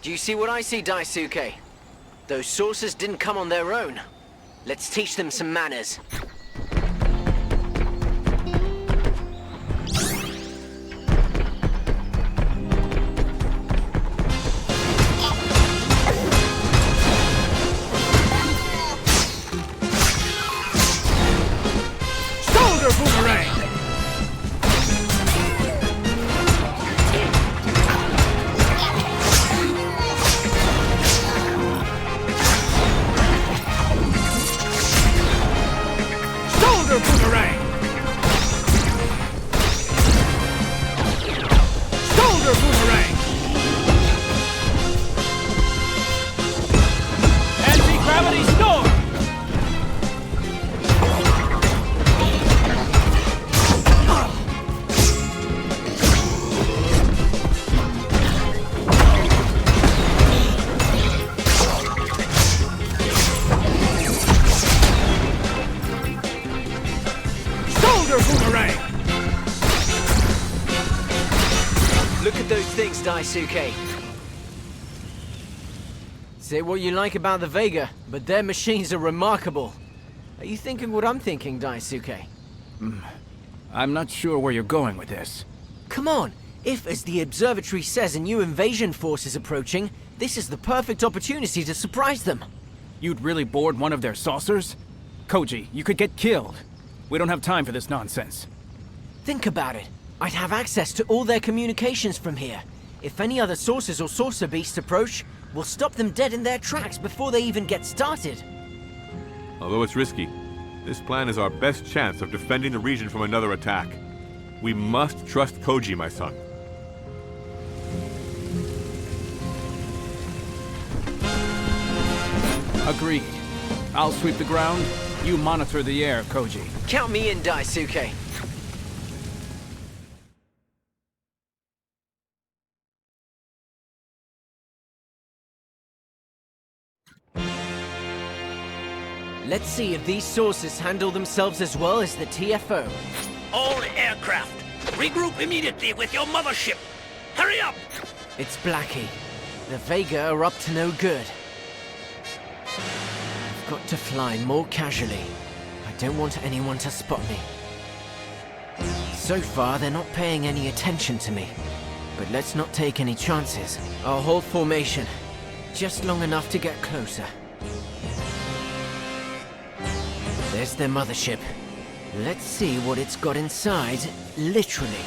Do you see what I see, Daisuke? Those saucers didn't come on their own. Let's teach them some manners. Look at those things, Daisuke. Say what you like about the Vega, but their machines are remarkable. Are you thinking what I'm thinking, Daisuke? I'm not sure where you're going with this. Come on! If, as the observatory says, a new invasion force is approaching, this is the perfect opportunity to surprise them. You'd really board one of their saucers? Koji, you could get killed. We don't have time for this nonsense. Think about it. I'd have access to all their communications from here. If any other saucers or saucer beasts approach, we'll stop them dead in their tracks before they even get started. Although it's risky, this plan is our best chance of defending the region from another attack. We must trust Koji, my son. Agreed. I'll sweep the ground, you monitor the air, Koji. Count me in, Daisuke. Let's see if these saucers handle themselves as well as the TFO. All aircraft, regroup immediately with your mothership. Hurry up! It's Blackie. The Vega are up to no good. I've got to fly more casually. I don't want anyone to spot me. So far, they're not paying any attention to me. But let's not take any chances. I'll hold formation. Just long enough to get closer. There's their mothership. Let's see what it's got inside, literally.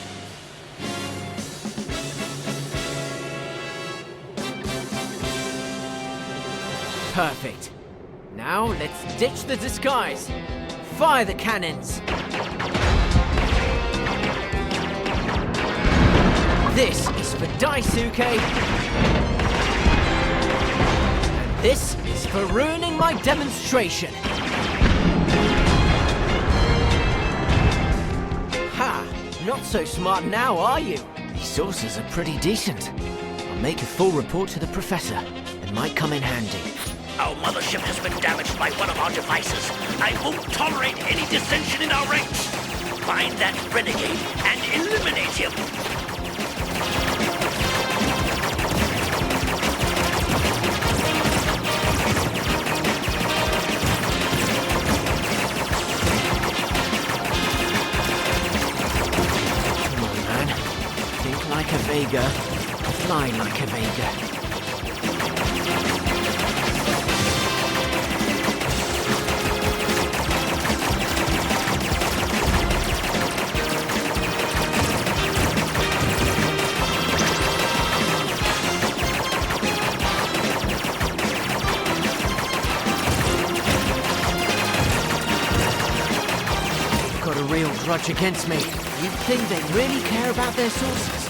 Perfect. Now let's ditch the disguise. Fire the cannons. This is for Daisuke. And this is for ruining my demonstration. Ha! Not so smart now, are you? These saucers are pretty decent. I'll make a full report to the professor. It might come in handy. Our mothership has been damaged by one of our devices. I won't tolerate any dissension in our ranks. Find that renegade and eliminate him. Come on, man. Think like a Vega. Fly like a Vega. Real grudge against me. You'd think they really care about their sources.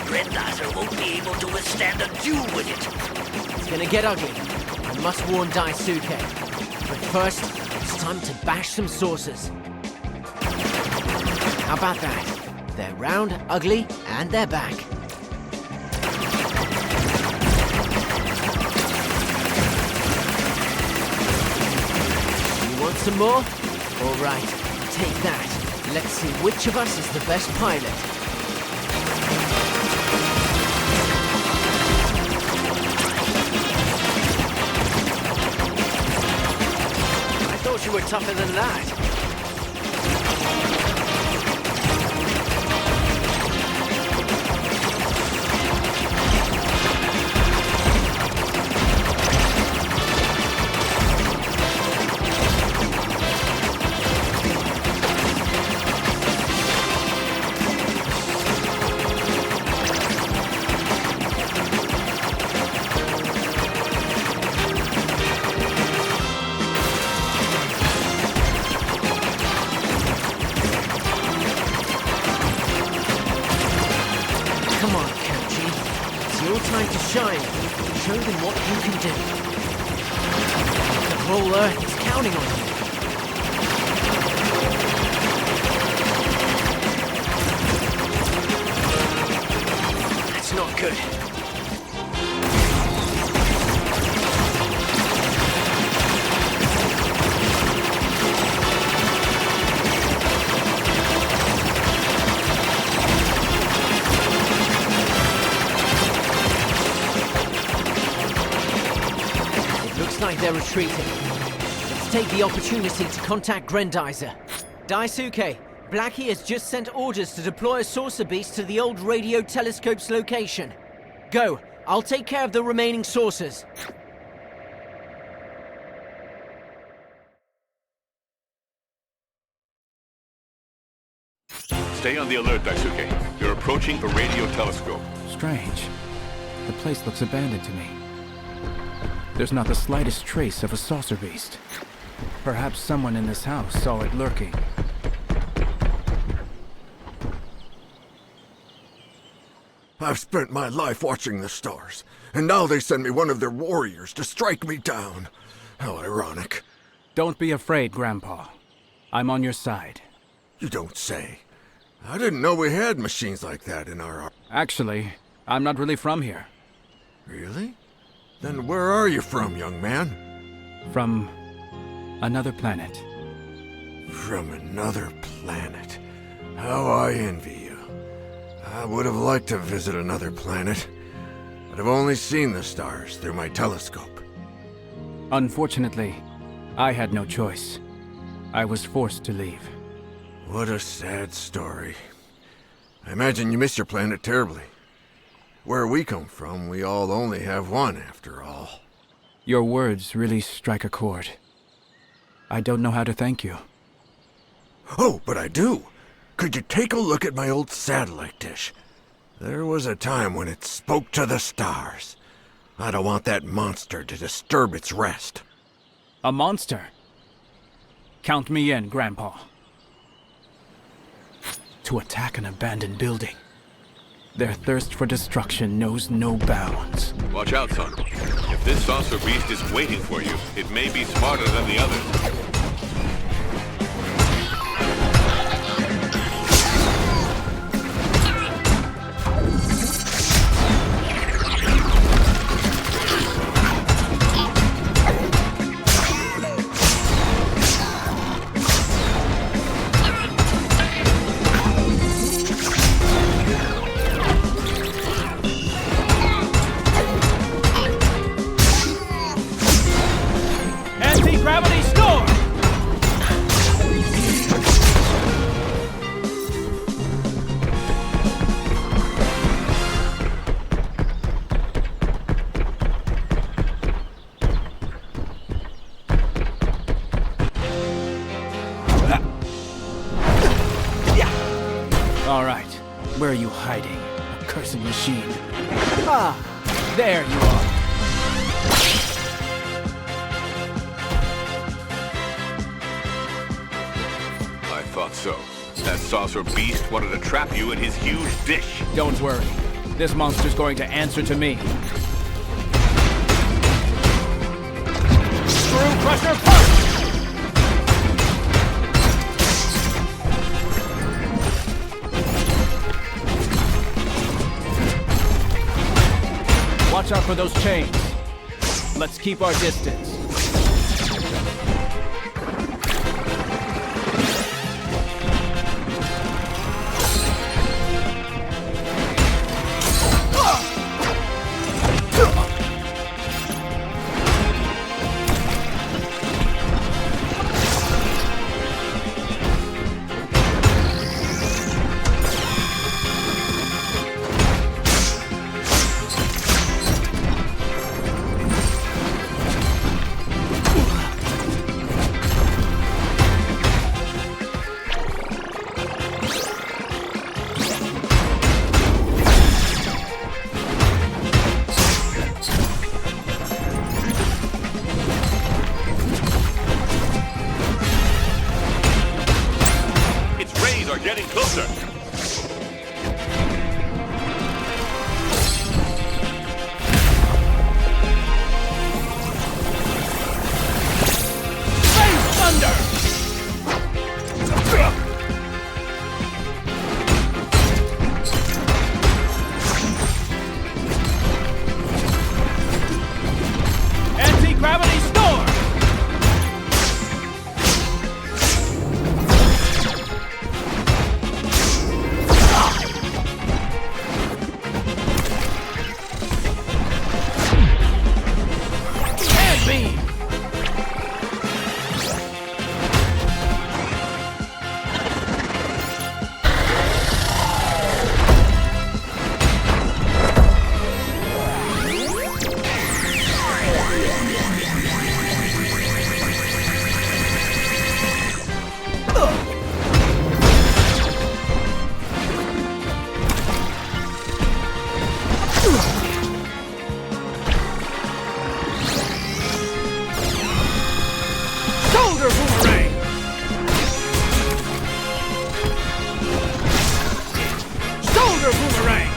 Grendizer won't be able to withstand a duel with it. It's gonna get ugly. I must warn Daisuke. But first, it's time to bash some saucers. How about that? They're round, ugly, and they're back. You want some more? All right, take that. Let's see which of us is the best pilot. You were tougher than that. Come on, Koji. It's your time to shine. Show them what you can do. The whole Earth is counting on you. That's not good. Looks like they're retreating. Let's take the opportunity to contact Grendizer. Daisuke, Blackie has just sent orders to deploy a saucer beast to the old radio telescope's location. Go, I'll take care of the remaining saucers. Stay on the alert, Daisuke. You're approaching a radio telescope. Strange. The place looks abandoned to me. There's not the slightest trace of a saucer beast. Perhaps someone in this house saw it lurking. I've spent my life watching the stars, and now they send me one of their warriors to strike me down. How ironic. Don't be afraid, Grandpa. I'm on your side. You don't say. I didn't know we had machines like that in our... Actually, I'm not really from here. Really? Then where are you from, young man? From another planet. From another planet. How I envy you. I would have liked to visit another planet, but I've only seen the stars through my telescope. Unfortunately, I had no choice. I was forced to leave. What a sad story. I imagine you miss your planet terribly. Where we come from, we all only have one, after all. Your words really strike a chord. I don't know how to thank you. Oh, but I do! Could you take a look at my old satellite dish? There was a time when it spoke to the stars. I don't want that monster to disturb its rest. A monster? Count me in, Grandpa. To attack an abandoned building. Their thirst for destruction knows no bounds. Watch out, son. If this saucer beast is waiting for you, it may be smarter than the others. Anti-gravity storm! All right, where are you hiding, accursed machine? Ah, there you are. I thought so. That saucer beast wanted to trap you in his huge dish. Don't worry. This monster's going to answer to me. Screw Crusher Punch! Watch out for those chains. Let's keep our distance. Shoulder boomerang! Shoulder boomerang!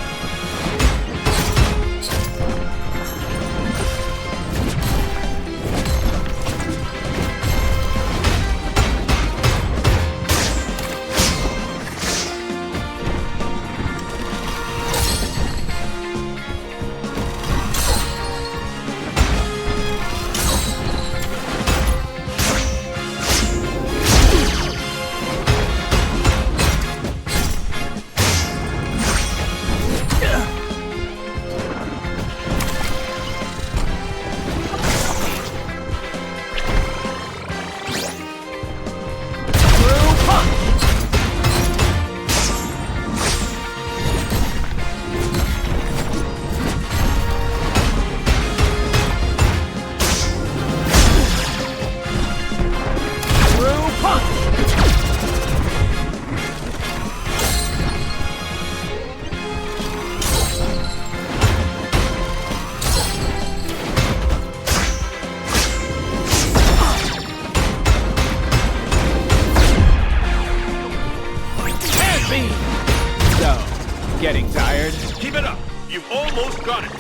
Getting tired? Keep it up! You almost got it!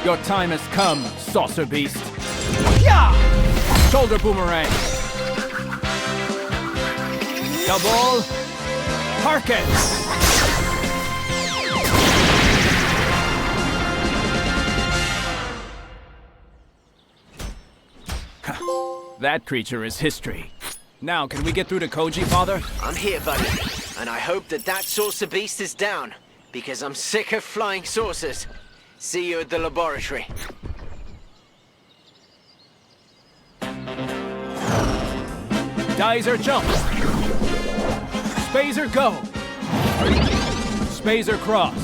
Your time has come, saucer beast. Yeah! Shoulder boomerang. Double. Harken. That creature is history. Now, can we get through to Koji, Father? I'm here, buddy. And I hope that saucer beast is down, because I'm sick of flying saucers. See you at the laboratory. Geyser jump. Spazer go. Spazer cross.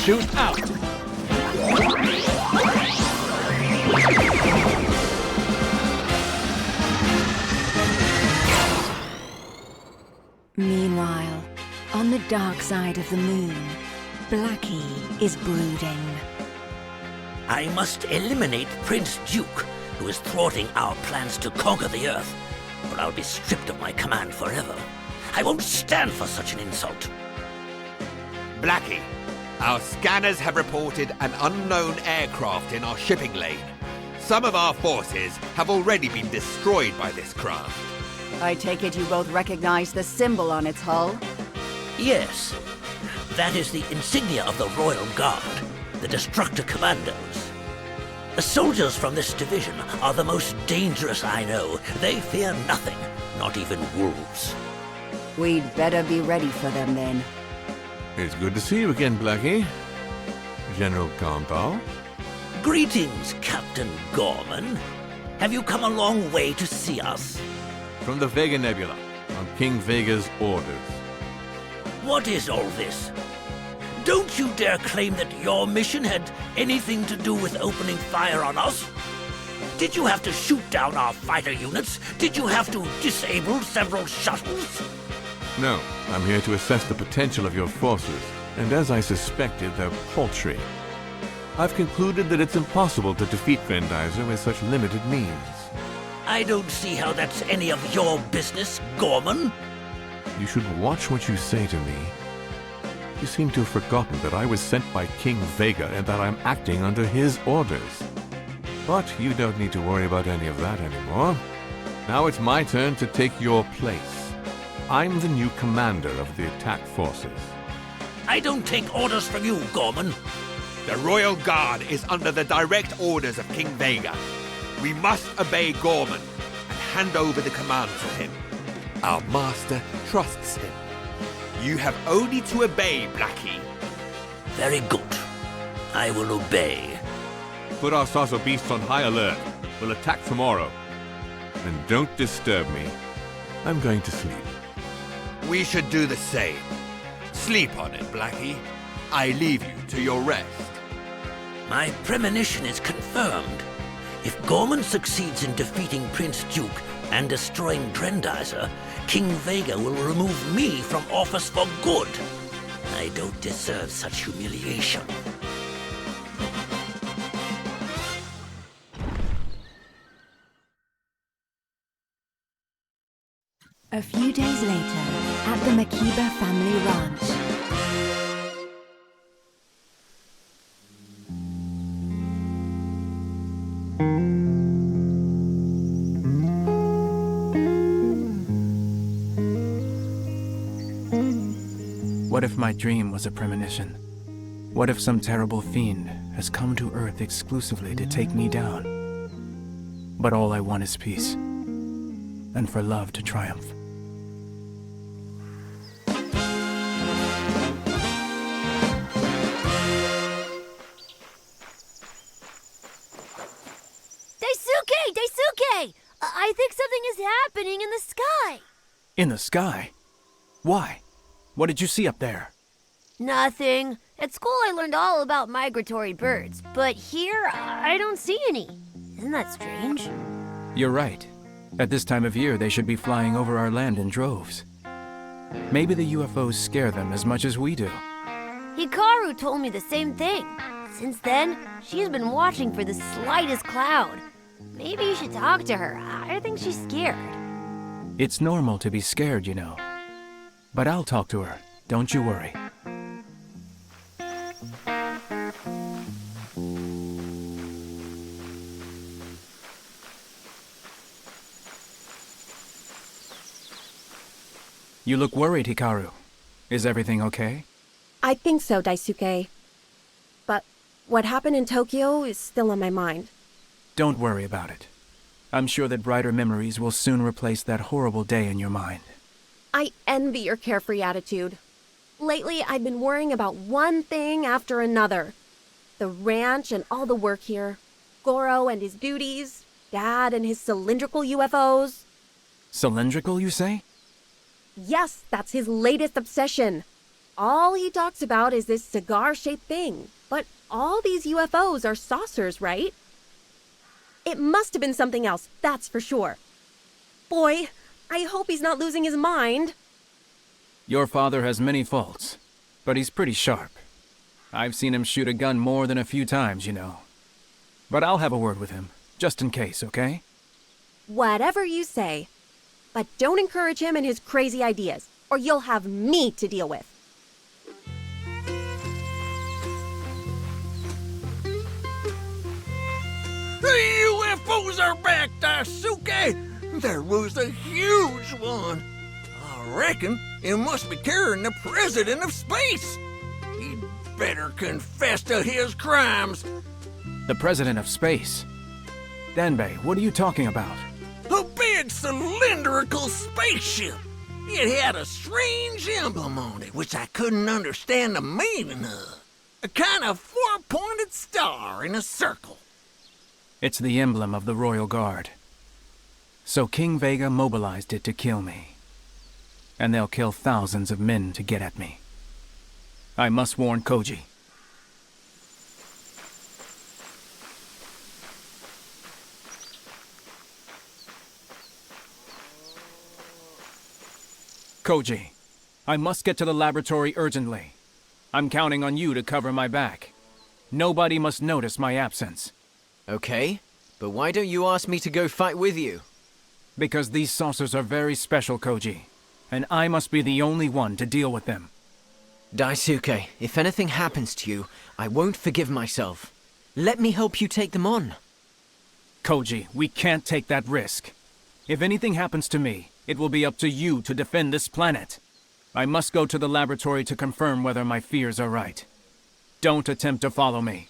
Shoot out. Meanwhile, on the dark side of the moon, Blackie is brooding. I must eliminate Prince Duke, who is thwarting our plans to conquer the Earth, or I'll be stripped of my command forever. I won't stand for such an insult. Blackie, our scanners have reported an unknown aircraft in our shipping lane. Some of our forces have already been destroyed by this craft. I take it you both recognize the symbol on its hull? Yes, that is the insignia of the Royal Guard, the Destructor Commandos. The soldiers from this division are the most dangerous I know. They fear nothing, not even wolves. We'd better be ready for them then. It's good to see you again, Blackie. General Compal. Greetings, Captain Gorman. Have you come a long way to see us? From the Vega Nebula, on King Vega's orders. What is all this? Don't you dare claim that your mission had anything to do with opening fire on us? Did you have to shoot down our fighter units? Did you have to disable several shuttles? No, I'm here to assess the potential of your forces, and as I suspected, they're paltry. I've concluded that it's impossible to defeat Grendizer with such limited means. I don't see how that's any of your business, Gorman. You should watch what you say to me. You seem to have forgotten that I was sent by King Vega and that I'm acting under his orders. But you don't need to worry about any of that anymore. Now it's my turn to take your place. I'm the new commander of the attack forces. I don't take orders from you, Gorman. The Royal Guard is under the direct orders of King Vega. We must obey Gorman and hand over the command to him. Our master trusts him. You have only to obey, Blackie. Very good. I will obey. Put our saucer beasts on high alert. We'll attack tomorrow. And don't disturb me. I'm going to sleep. We should do the same. Sleep on it, Blackie. I leave you to your rest. My premonition is confirmed. If Gorman succeeds in defeating Prince Duke and destroying Grendizer, King Vega will remove me from office for good. I don't deserve such humiliation. A few days later, at the Makiba family ranch. What if my dream was a premonition? What if some terrible fiend has come to Earth exclusively to take me down? But all I want is peace, and for love to triumph. Daisuke! I think something is happening in the sky. In the sky? Why? What did you see up there? Nothing. At school I learned all about migratory birds, but here I don't see any. Isn't that strange? You're right. At this time of year, they should be flying over our land in droves. Maybe the UFOs scare them as much as we do. Hikaru told me the same thing. Since then, she's been watching for the slightest cloud. Maybe you should talk to her. I think she's scared. It's normal to be scared, you know. But I'll talk to her. Don't you worry. You look worried, Hikaru. Is everything okay? I think so, Daisuke. But what happened in Tokyo is still on my mind. Don't worry about it. I'm sure that brighter memories will soon replace that horrible day in your mind. I envy your carefree attitude. Lately, I've been worrying about one thing after another. The ranch and all the work here. Goro and his duties. Dad and his cylindrical UFOs. Cylindrical, you say? Yes, that's his latest obsession. All he talks about is this cigar-shaped thing. But all these UFOs are saucers, right? It must have been something else, that's for sure. Boy, I hope he's not losing his mind. Your father has many faults, but he's pretty sharp. I've seen him shoot a gun more than a few times, you know. But I'll have a word with him, just in case, okay? Whatever you say. But don't encourage him and his crazy ideas, or you'll have me to deal with. The UFOs are back, Daisuke! There was a huge one. I reckon it must be carrying the President of Space. He'd better confess to his crimes. The President of Space? Danbei, what are you talking about? A big cylindrical spaceship. It had a strange emblem on it, which I couldn't understand the meaning of. A kind of four-pointed star in a circle. It's the emblem of the Royal Guard. So King Vega mobilized it to kill me. And they'll kill thousands of men to get at me. I must warn Koji. Koji, I must get to the laboratory urgently. I'm counting on you to cover my back. Nobody must notice my absence. Okay, but why don't you ask me to go fight with you? Because these saucers are very special, Koji. And I must be the only one to deal with them. Daisuke, if anything happens to you, I won't forgive myself. Let me help you take them on. Koji, we can't take that risk. If anything happens to me, it will be up to you to defend this planet. I must go to the laboratory to confirm whether my fears are right. Don't attempt to follow me.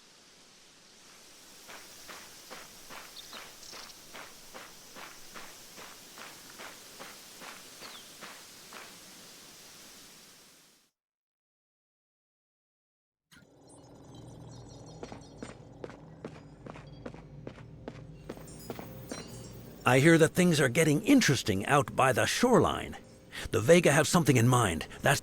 I hear that things are getting interesting out by the shoreline. The Vega have something in mind. That's...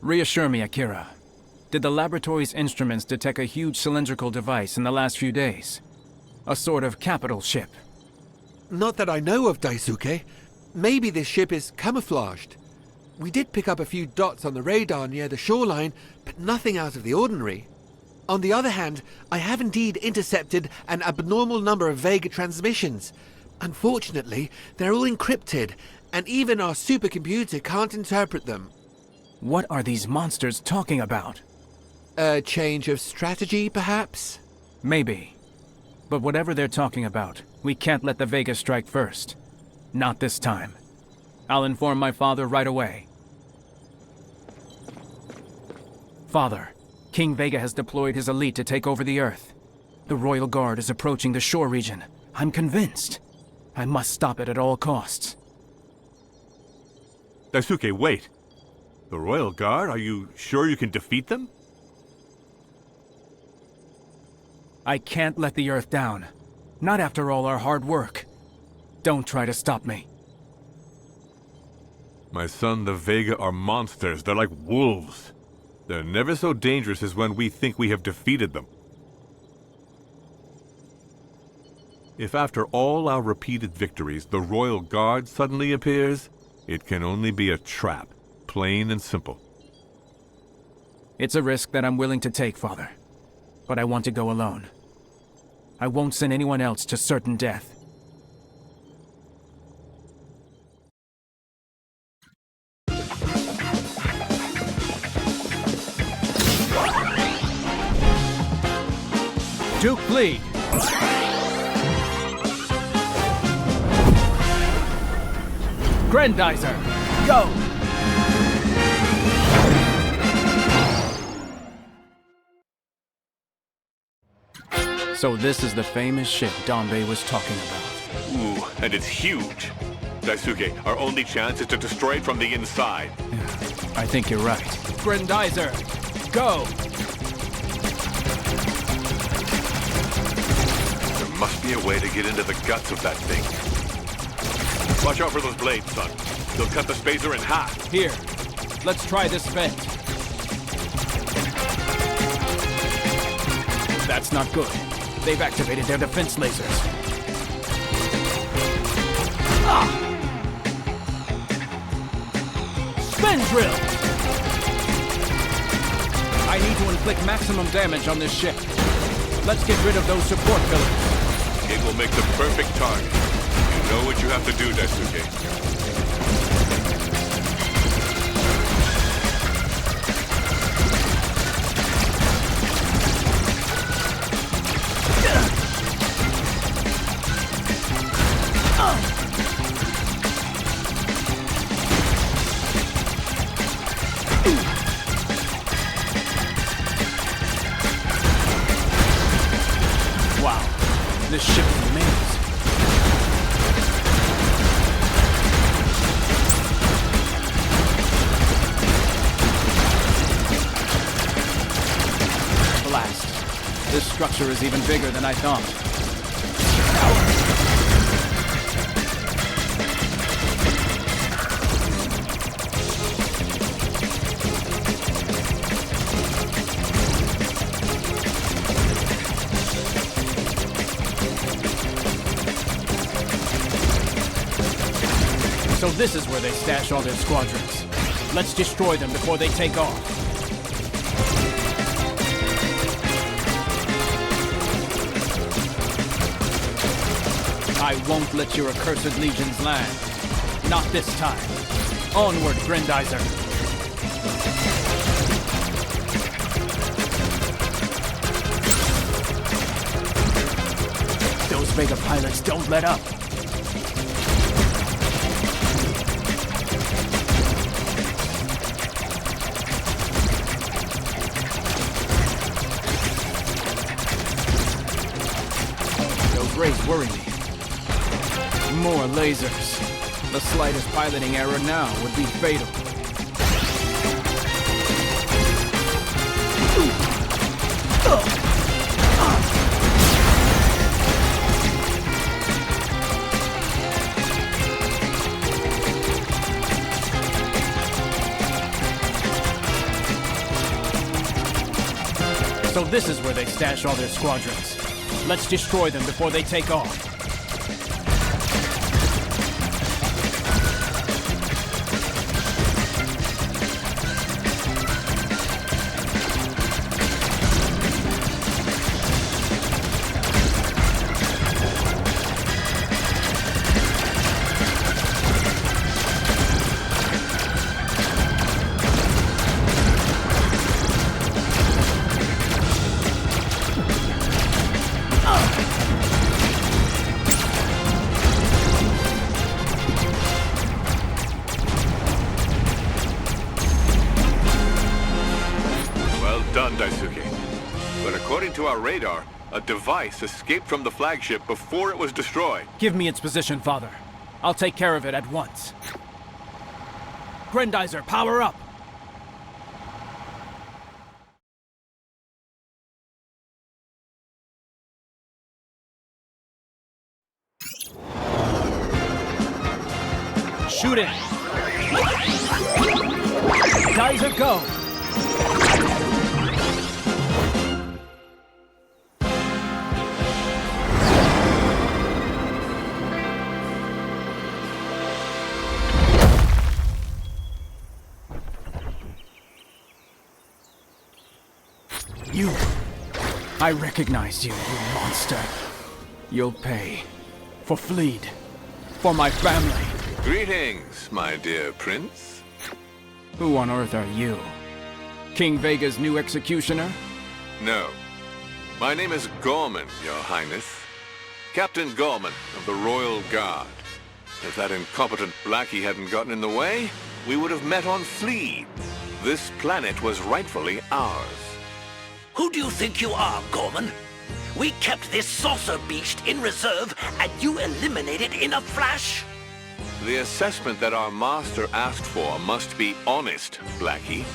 Reassure me, Akira. Did the laboratory's instruments detect a huge cylindrical device in the last few days? A sort of capital ship? Not that I know of, Daisuke. Maybe this ship is camouflaged. We did pick up a few dots on the radar near the shoreline, but nothing out of the ordinary. On the other hand, I have indeed intercepted an abnormal number of Vega transmissions. Unfortunately, they're all encrypted, and even our supercomputer can't interpret them. What are these monsters talking about? A change of strategy, perhaps? Maybe. But whatever they're talking about, we can't let the Vega strike first. Not this time. I'll inform my father right away. Father, King Vega has deployed his elite to take over the Earth. The Royal Guard is approaching the shore region. I'm convinced. I must stop it at all costs. Daisuke, wait. The Royal Guard? Are you sure you can defeat them? I can't let the Earth down. Not after all our hard work. Don't try to stop me. My son, the Vega are monsters. They're like wolves. They're never so dangerous as when we think we have defeated them. If after all our repeated victories, the Royal Guard suddenly appears, it can only be a trap. Plain and simple. It's a risk that I'm willing to take, Father. But I want to go alone. I won't send anyone else to certain death. Duke Fleet! Grendizer! Go! So this is the famous ship Donbei was talking about. Ooh, and it's huge. Daisuke, our only chance is to destroy it from the inside. I think you're right. Grendizer, go! There must be a way to get into the guts of that thing. Watch out for those blades, son. They'll cut the spacer in half. Here, let's try this vent. That's not good. They've activated their defense lasers. Ah! Spin drill! I need to inflict maximum damage on this ship. Let's get rid of those support pillars. It will make the perfect target. You know what you have to do, Daisuke. This ship remains. Blast. This structure is even bigger than I thought. So this is where they stash all their squadrons. Let's destroy them before they take off. I won't let your accursed legions land. Not this time. Onward, Grendizer. Those Vega pilots don't let up. Those rays worry me. More lasers. The slightest piloting error now would be fatal. So this is where they stash all their squadrons. Let's destroy them before they take off. But according to our radar, a device escaped from the flagship before it was destroyed. Give me its position, Father. I'll take care of it at once. Grendizer, power up! Shoot it! Geyser, go! You! I recognize you, you monster. You'll pay. For Fleed. For my family. Greetings, my dear prince. Who on earth are you? King Vega's new executioner? No. My name is Gorman, your highness. Captain Gorman of the Royal Guard. If that incompetent Blackie hadn't gotten in the way, we would have met on Fleed. This planet was rightfully ours. Who do you think you are, Gorman? We kept this saucer beast in reserve, and you eliminated in a flash? The assessment that our master asked for must be honest, Blackie.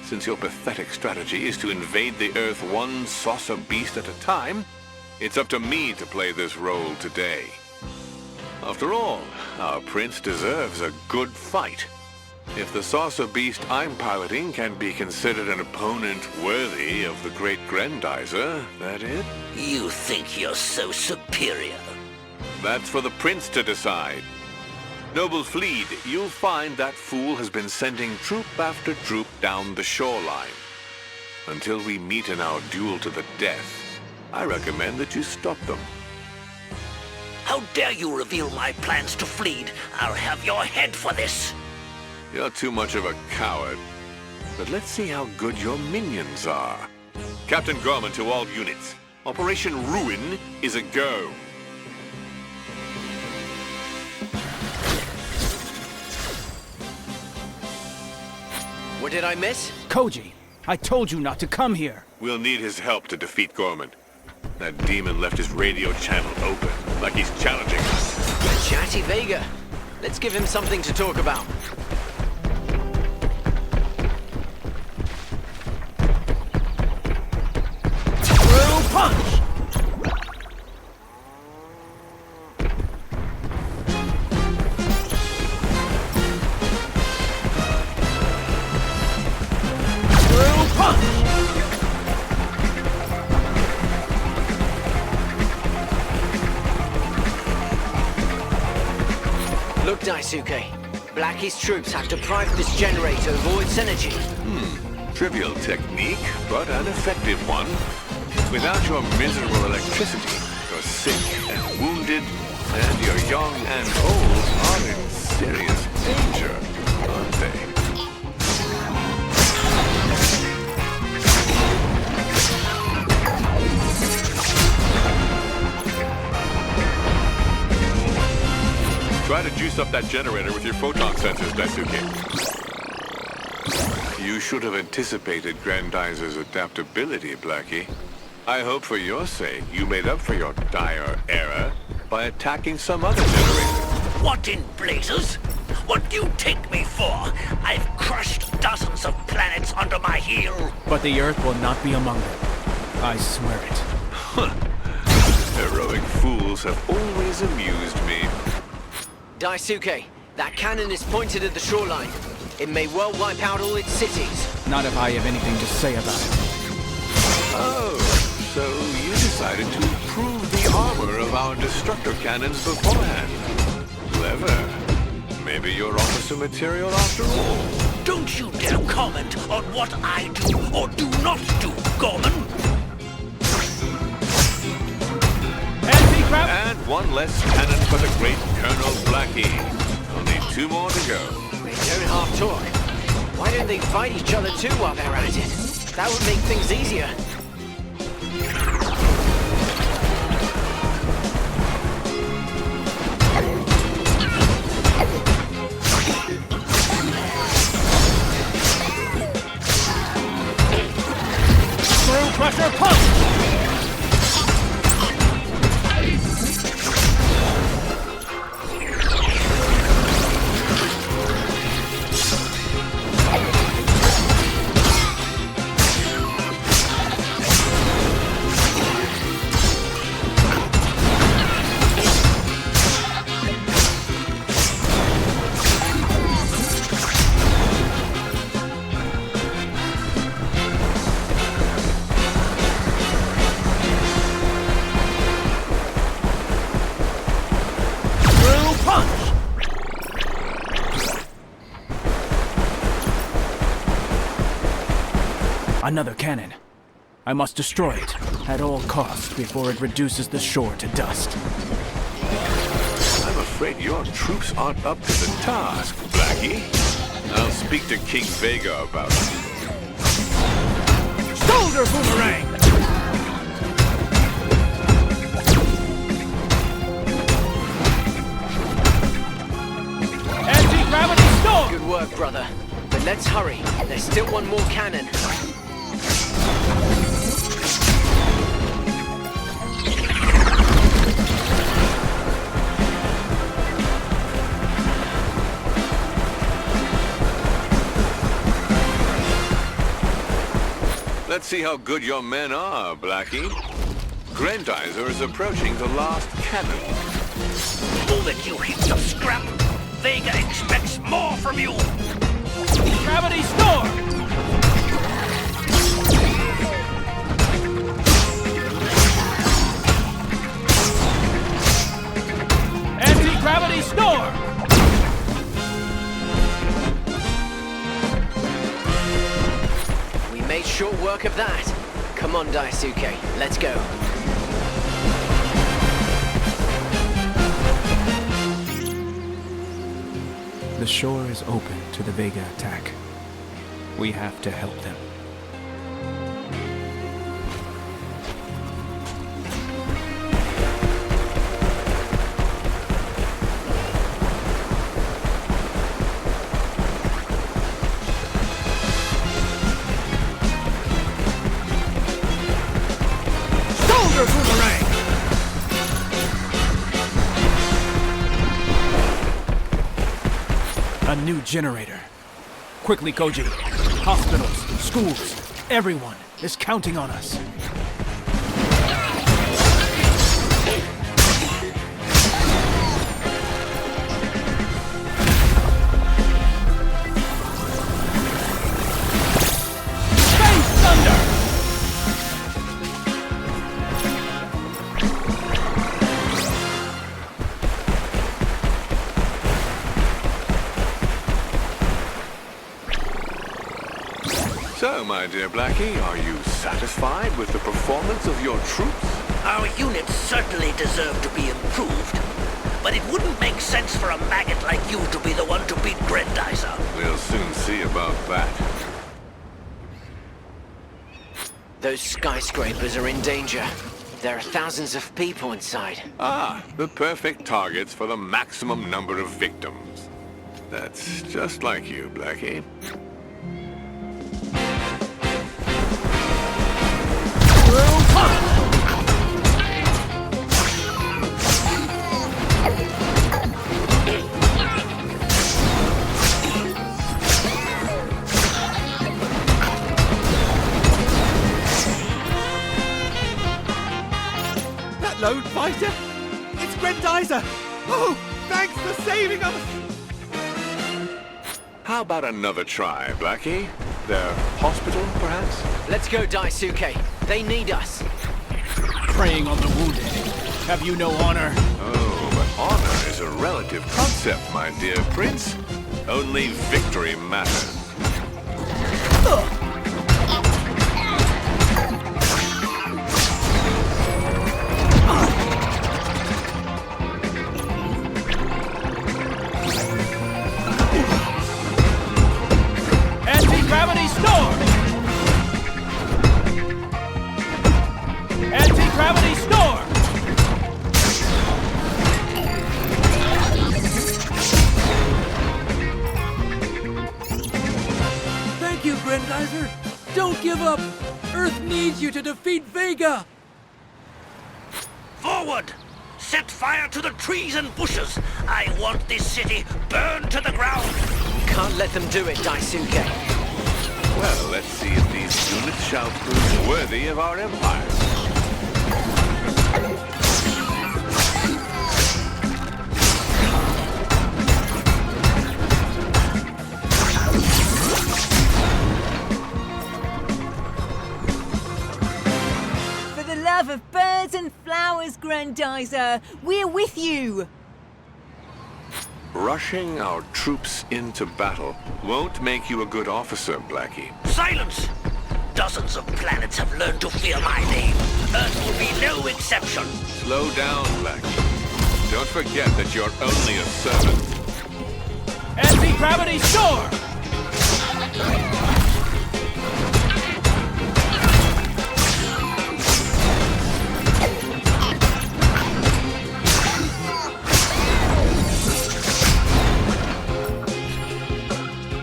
Since your pathetic strategy is to invade the Earth one saucer beast at a time, it's up to me to play this role today. After all, our prince deserves a good fight. If the saucer beast I'm piloting can be considered an opponent worthy of the great Grendizer, that it? You think you're so superior? That's for the prince to decide. Noble Fleed, you'll find that fool has been sending troop after troop down the shoreline. Until we meet in our duel to the death, I recommend that you stop them. How dare you reveal my plans to Fleed? I'll have your head for this. You're too much of a coward. But let's see how good your minions are. Captain Gorman to all units. Operation Ruin is a go. What did I miss? Koji, I told you not to come here. We'll need his help to defeat Gorman. That demon left his radio channel open, like he's challenging us. Chatty Vega. Let's give him something to talk about. Punch! True punch! Look, Daisuke. Blackie's troops have deprived this generator of all its energy. Trivial technique, but an effective one. Without your miserable electricity, you're sick and wounded, and your young and old are in serious danger, aren't they? Try to juice up that generator with your photon sensors, Daisuke. You should have anticipated Grendizer's adaptability, Blackie. I hope for your sake you made up for your dire error by attacking some other generator. What in blazes? What do you take me for? I've crushed dozens of planets under my heel. But the Earth will not be among them. I swear it. Heroic fools have always amused me. Daisuke, that cannon is pointed at the shoreline. It may well wipe out all its cities. Not if I have anything to say about it. Oh, so you decided to improve the armor of our destructor cannons beforehand. Clever. Maybe you're onto some material after all. Don't you dare comment on what I do or do not do, Gorman. And one less cannon for the great Colonel Blackie. Only 2 more to go. They don't half talk. Why don't they fight each other too while they're at it? That would make things easier. Through pressure punch! Another cannon. I must destroy it at all costs before it reduces the shore to dust. I'm afraid your troops aren't up to the task, Blackie. I'll speak to King Vega about it. Shoulder boomerang! Anti-gravity storm! Good work, brother. But let's hurry. There's still one more cannon. Let's see how good your men are, Blackie. Grendizer is approaching the last cannon. Move it, you heaps of scrap! Vega expects more from you! Gravity storm! Anti-gravity storm! We made short work of that. Come on, Daisuke. Let's go. The shore is open to the Vega attack. We have to help them. Shoulder boomerang! A new generator. Quickly, Koji. Hospitals, schools, everyone is counting on us. Space Thunder! So, my dear Blackie, are you satisfied with the performance of your troops? Our units certainly deserve to be improved, but it wouldn't make sense for a maggot like you to be the one to beat Grendizer. We'll soon see about that. Those skyscrapers are in danger. There are thousands of people inside. Ah, the perfect targets for the maximum number of victims. That's just like you, Blackie. That lone fighter? It's Grendizer! Oh, thanks for saving us! How about another try, Blackie? Their hospital, perhaps? Let's go, Daisuke. They need us. Preying on the wounded. Have you no honor? Oh, but honor is a relative concept, my dear prince. Only victory matters. Anti-gravity storm! Anti-gravity storm! Thank you, Grendizer! Don't give up! Earth needs you to defeat Vega! Forward! Set fire to the trees and bushes! I want this city burned to the ground! Can't let them do it, Daisuke. Well, let's see if these units shall prove worthy of our empire. For the love of birds and flowers, Grendizer, we're with you! Rushing our troops into battle won't make you a good officer, Blackie. Silence! Dozens of planets have learned to fear my name. Earth will be no exception. Slow down, Blackie. Don't forget that you're only a servant. Anti-gravity storm!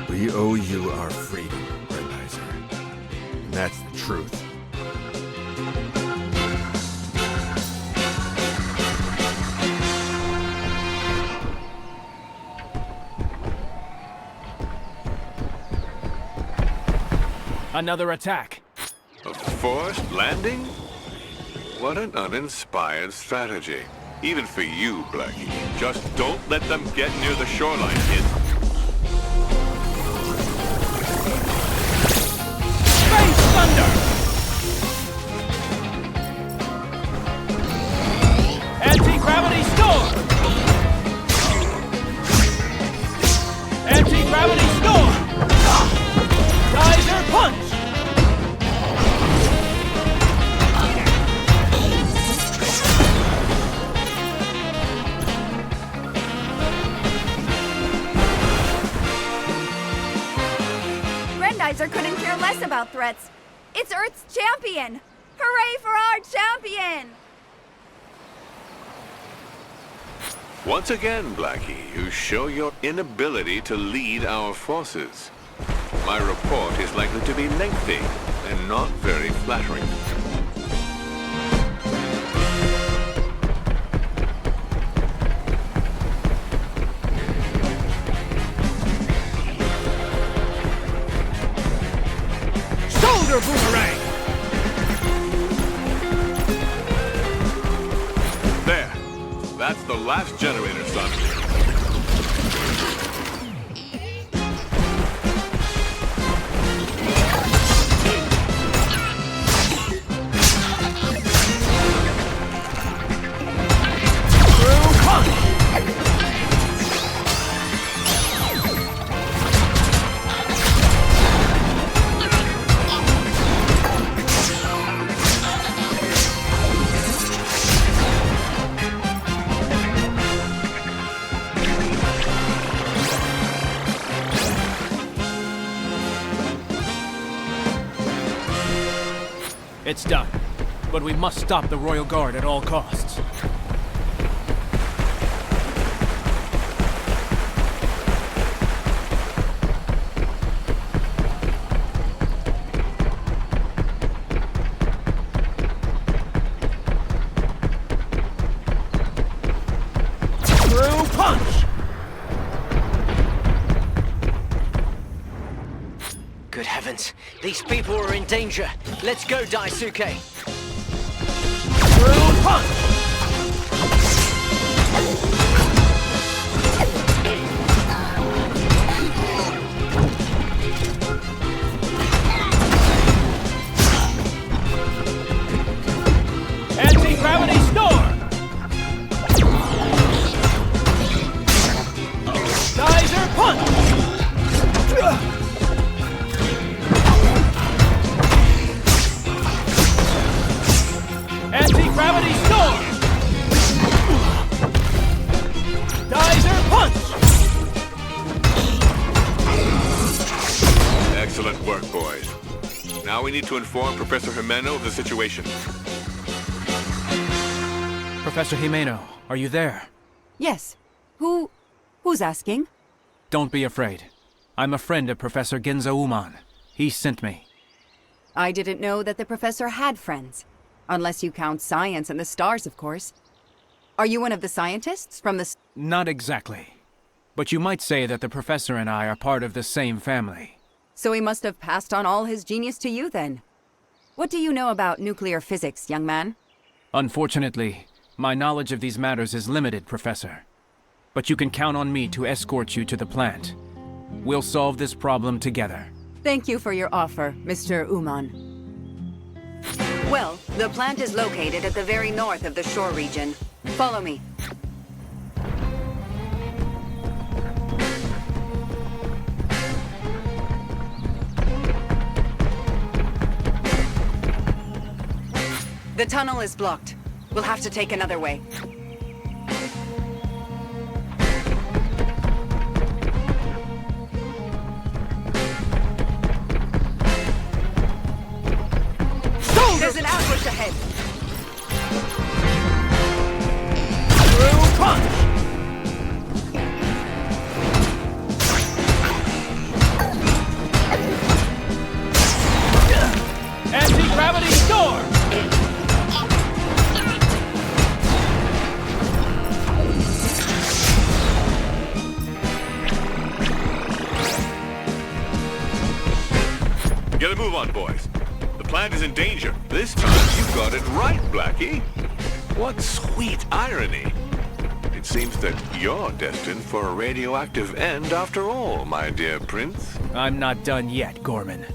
We owe you our freedom, Grendizer. And that's the truth. Another attack. A forced landing? What an uninspired strategy. Even for you, Blackie. Just don't let them get near the shoreline, kid. Space thunder! Anti-gravity storm! Anti-gravity storm! Geyser punch! Grendizer couldn't care less about threats. It's Earth's champion! Hooray for our champion! Once again, Blackie, you show your inability to lead our forces. My report is likely to be lengthy and not very flattering. Shoulder boomerang! There. That's the last generator, son. It's done. But we must stop the Royal Guard at all costs. Good heavens, these people are in danger. Let's go, Daisuke. Through punch! Anti-gravity storm! Geyser punch! Anti-gravity storm! Geyser punch! Excellent work, boys. Now we need to inform Professor Himeno of the situation. Professor Himeno, are you there? Yes. Who's asking? Don't be afraid. I'm a friend of Professor Ginza Uman. He sent me. I didn't know that the professor had friends. Unless you count science and the stars, of course. Are you one of the scientists from the... Not exactly. But you might say that the professor and I are part of the same family. So he must have passed on all his genius to you, then. What do you know about nuclear physics, young man? Unfortunately, my knowledge of these matters is limited, Professor. But you can count on me to escort you to the plant. We'll solve this problem together. Thank you for your offer, Mr. Uman. Well, the plant is located at the very north of the shore region. Follow me. The tunnel is blocked. We'll have to take another way. There's an ambush ahead. Through punch! Anti-gravity storm! Get a move on, boys. The plant is in danger. This time you got it right, Blackie. What sweet irony. It seems that you're destined for a radioactive end after all, my dear prince. I'm not done yet, Gorman.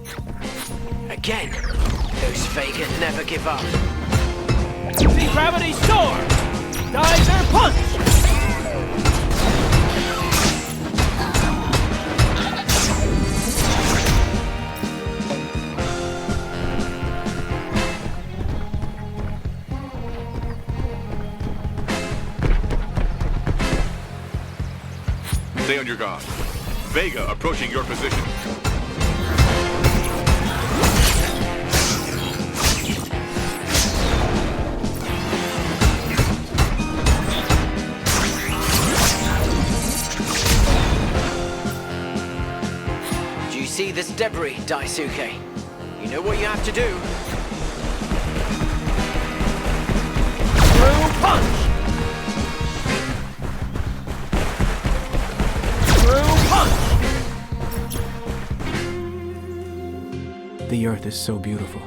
Again, those Vega never give up. Anti-gravity storm! Geyser punch! Stay on your guard. Vega approaching your position. Do you see this debris, Daisuke? You know what you have to do. Through punch! The Earth is so beautiful.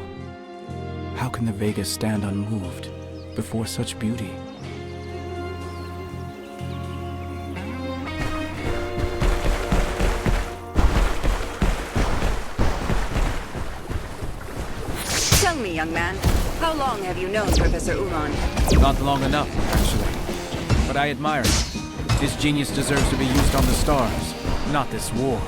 How can the Vegas stand unmoved before such beauty? Tell me, young man, how long have you known Professor Uman? Not long enough, actually. But I admire him. His genius deserves to be used on the stars, not this war.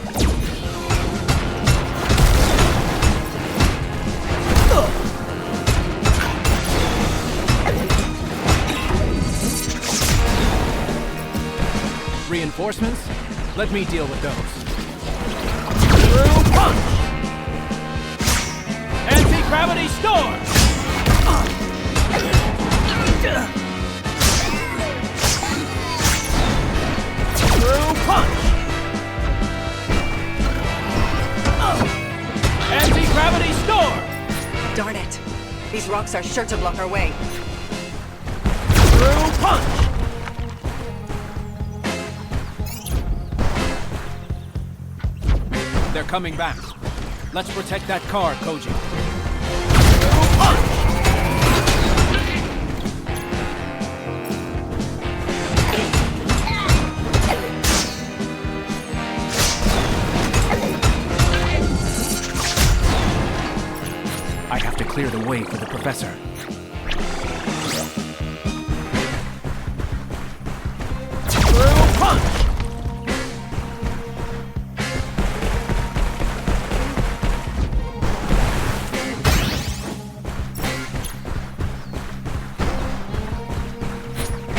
Reinforcements? Let me deal with those. Through punch! Anti-gravity storm! Darn it. These rocks are sure to block our way. Through punch! They're coming back. Let's protect that car, Koji. Through punch! I have to clear the way for the professor. Through punch!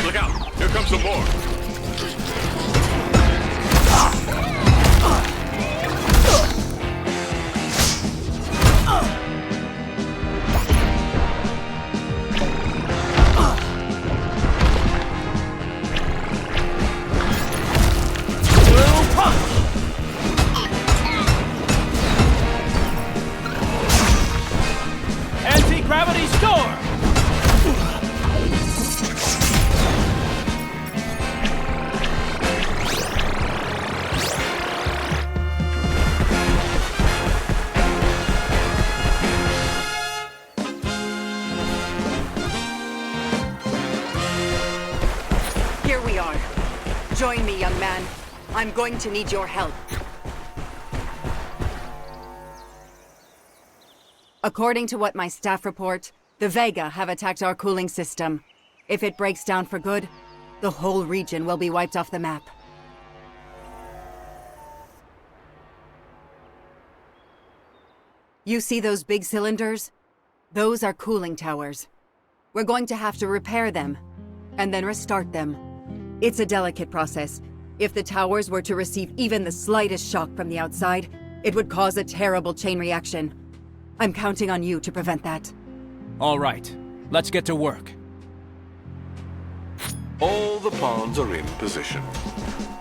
Look out! Here comes some more! Anti-gravity storm! Here we are. Join me, young man. I'm going to need your help. According to what my staff report, the Vega have attacked our cooling system. If it breaks down for good, the whole region will be wiped off the map. You see those big cylinders? Those are cooling towers. We're going to have to repair them, and then restart them. It's a delicate process. If the towers were to receive even the slightest shock from the outside, it would cause a terrible chain reaction. I'm counting on you to prevent that. All right, let's get to work. All the pawns are in position.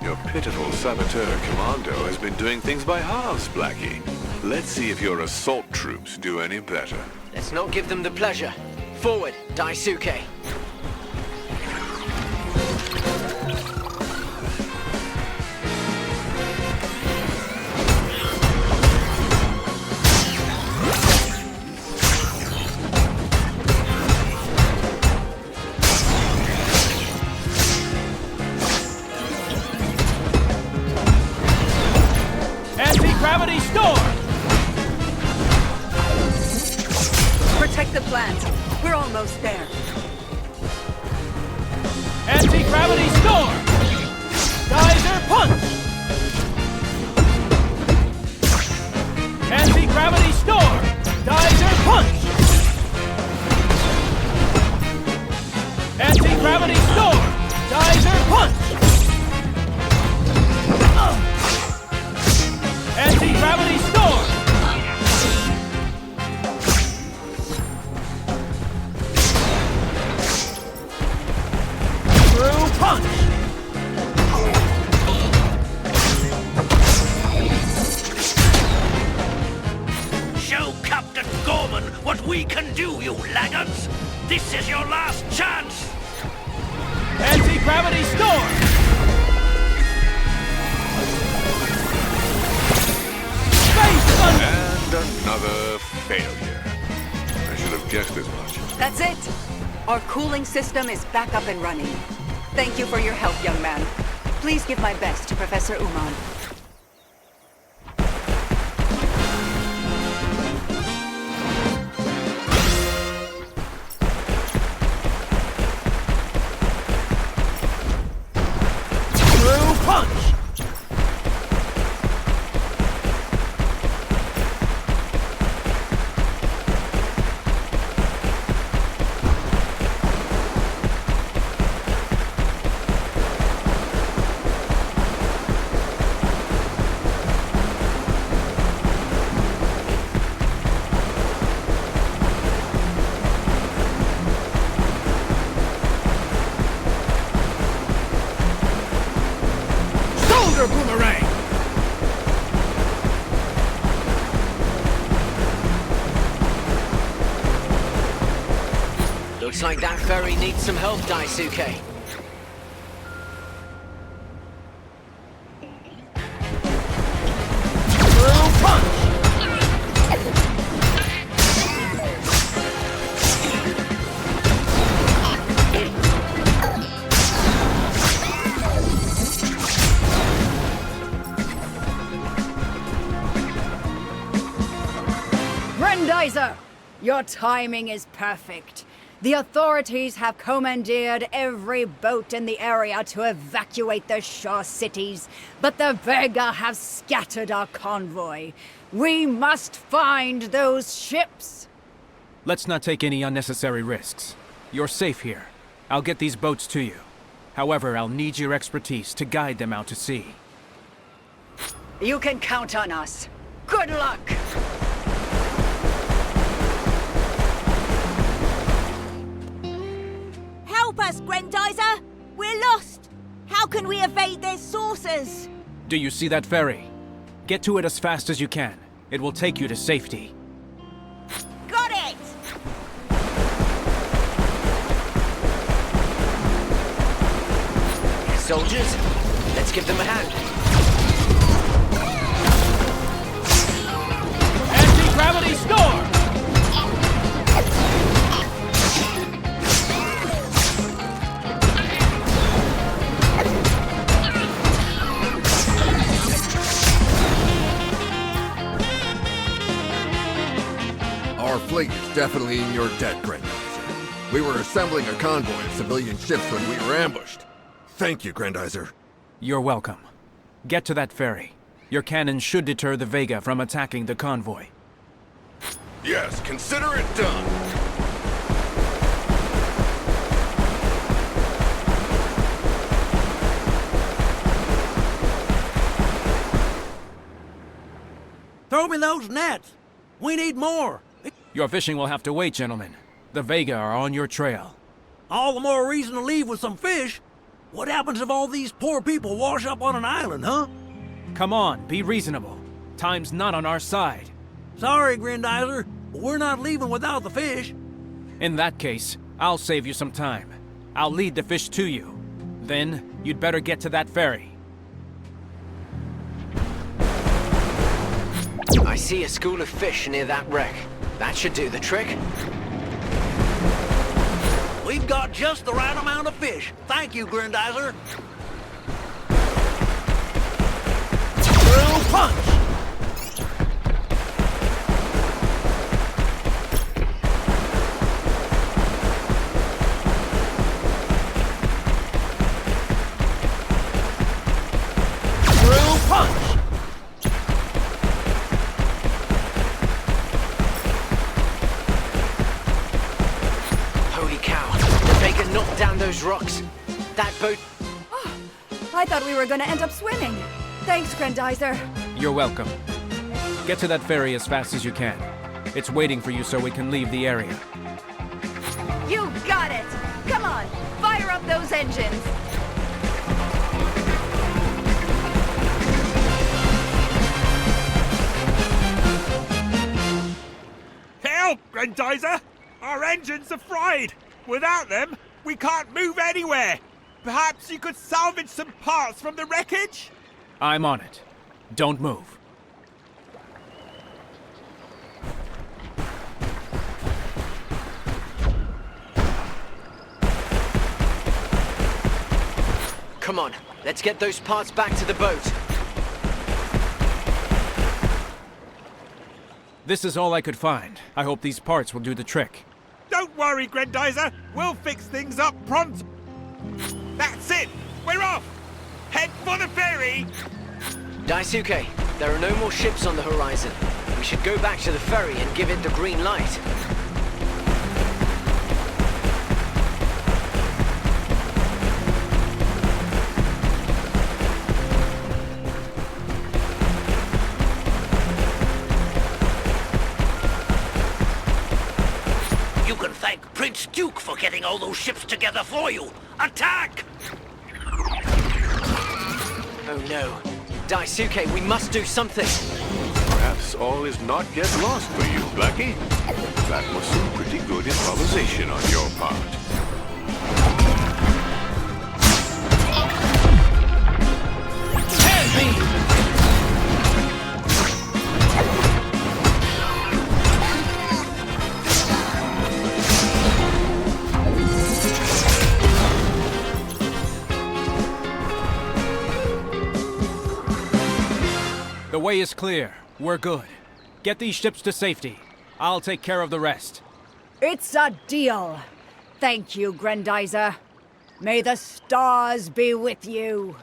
Your pitiful saboteur commando has been doing things by halves, Blackie. Let's see if your assault troops do any better. Let's not give them the pleasure. Forward, Daisuke. Anti-gravity storm! Protect the plant. We're almost there. Anti-gravity storm! Geyser punch! Anti-gravity storm! Geyser punch! Anti-gravity storm! Geyser punch! Anti-gravity storm! Through punch! Show Captain Gorman what we can do, you laggards! This is your last chance! Anti-gravity storm! And another failure. I should have guessed as much. That's it. Our cooling system is back up and running. Thank you for your help, young man. Please give my best to Professor Uman. Through punch! Looks like that ferry needs some help, Daisuke. Grendizer! Your timing is perfect. The authorities have commandeered every boat in the area to evacuate the shore cities, but the Vega have scattered our convoy. We must find those ships. Let's not take any unnecessary risks. You're safe here. I'll get these boats to you. However, I'll need your expertise to guide them out to sea. You can count on us. Good luck! Help us, Grendizer! We're lost! How can we evade their saucers? Do you see that ferry? Get to it as fast as you can. It will take you to safety. Got it! Soldiers, let's give them a hand. Anti-gravity storm! Our fleet is definitely in your debt, Grendizer. We were assembling a convoy of civilian ships when we were ambushed. Thank you, Grendizer. You're welcome. Get to that ferry. Your cannon should deter the Vega from attacking the convoy. Yes, consider it done. Throw me those nets. We need more. Your fishing will have to wait, gentlemen. The Vega are on your trail. All the more reason to leave with some fish. What happens if all these poor people wash up on an island, huh? Come on, be reasonable. Time's not on our side. Sorry, Grendizer, but we're not leaving without the fish. In that case, I'll save you some time. I'll lead the fish to you. Then, you'd better get to that ferry. I see a school of fish near that wreck. That should do the trick. We've got just the right amount of fish. Thank you, Grendizer. Drill punch! Drill punch! Holy cow, the Vega knocked down those rocks. That boat... Oh, I thought we were gonna end up swimming. Thanks, Grendizer. You're welcome. Get to that ferry as fast as you can. It's waiting for you so we can leave the area. You got it! Come on, fire up those engines! Help, Grendizer! Our engines are fried! Without them, we can't move anywhere! Perhaps you could salvage some parts from the wreckage? I'm on it. Don't move. Come on, let's get those parts back to the boat. This is all I could find. I hope these parts will do the trick. Don't worry, Grendizer. We'll fix things up pronto. That's it. We're off. Head for the ferry. Daisuke, there are no more ships on the horizon. We should go back to the ferry and give it the green light. You can thank Prince Duke for getting all those ships together for you. Attack! Oh no. Daisuke, we must do something. Perhaps This all is not yet lost for you, Blackie. That was some pretty good improvisation on your part. The way is clear. We're good. Get these ships to safety. I'll take care of the rest. It's a deal. Thank you, Grendizer. May the stars be with you.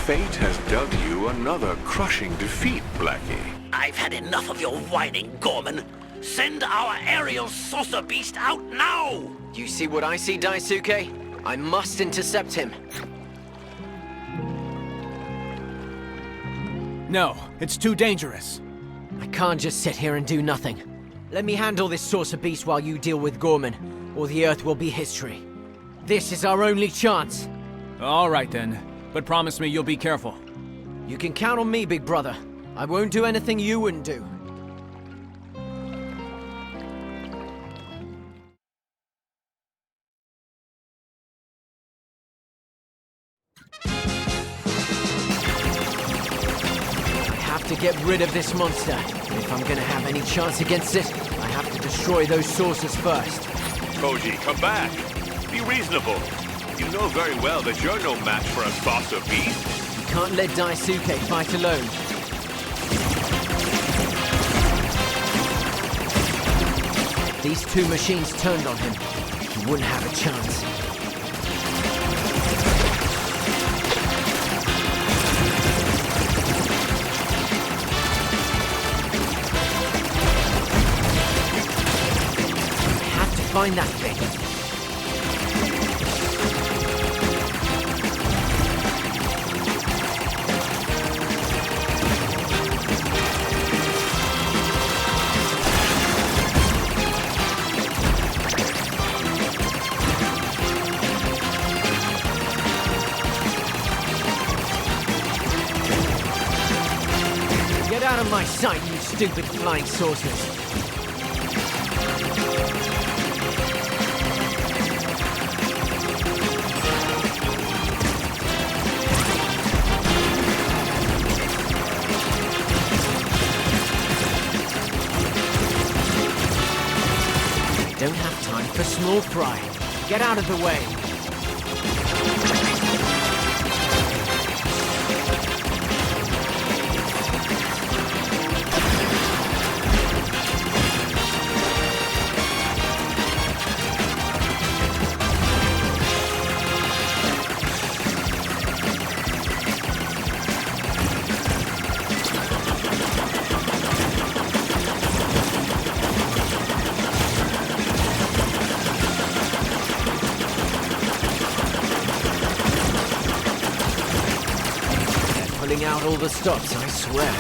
Fate has dealt you another crushing defeat, Blackie. I've had enough of your whining, Gorman. Send our aerial saucer beast out now! You see what I see, Daisuke? I must intercept him. No, it's too dangerous. I can't just sit here and do nothing. Let me handle this saucer beast while you deal with Gorman, or the Earth will be history. This is our only chance. All right then, but promise me you'll be careful. You can count on me, big brother. I won't do anything you wouldn't do. I have to get rid of this monster. If I'm gonna have any chance against it, I have to destroy those saucers first. Koji, come back. Be reasonable. You know very well that you're no match for a saucer beast. You can't let Daisuke fight alone. These two machines turned on him. He wouldn't have a chance. I have to find that thing. Get out of my sight, you stupid flying saucers! I don't have time for small fry. Get out of the way! Pulling out all the stops, I swear.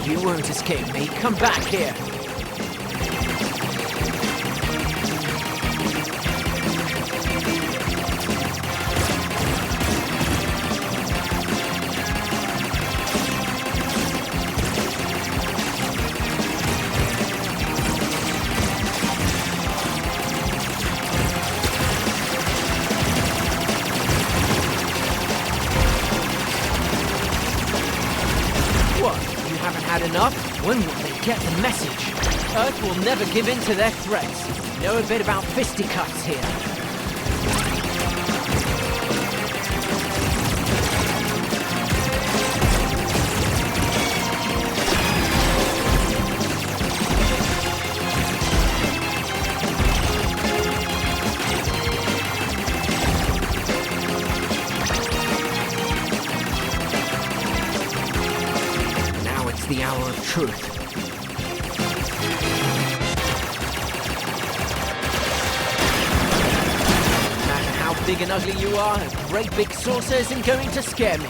You won't escape me. Come back here. What? You haven't had enough? When will they get the message? Earth will never give in to their threats. know a bit about fisticuffs here. Now it's the hour of truth. Big and ugly you are, a great big saucer isn't going to scare me.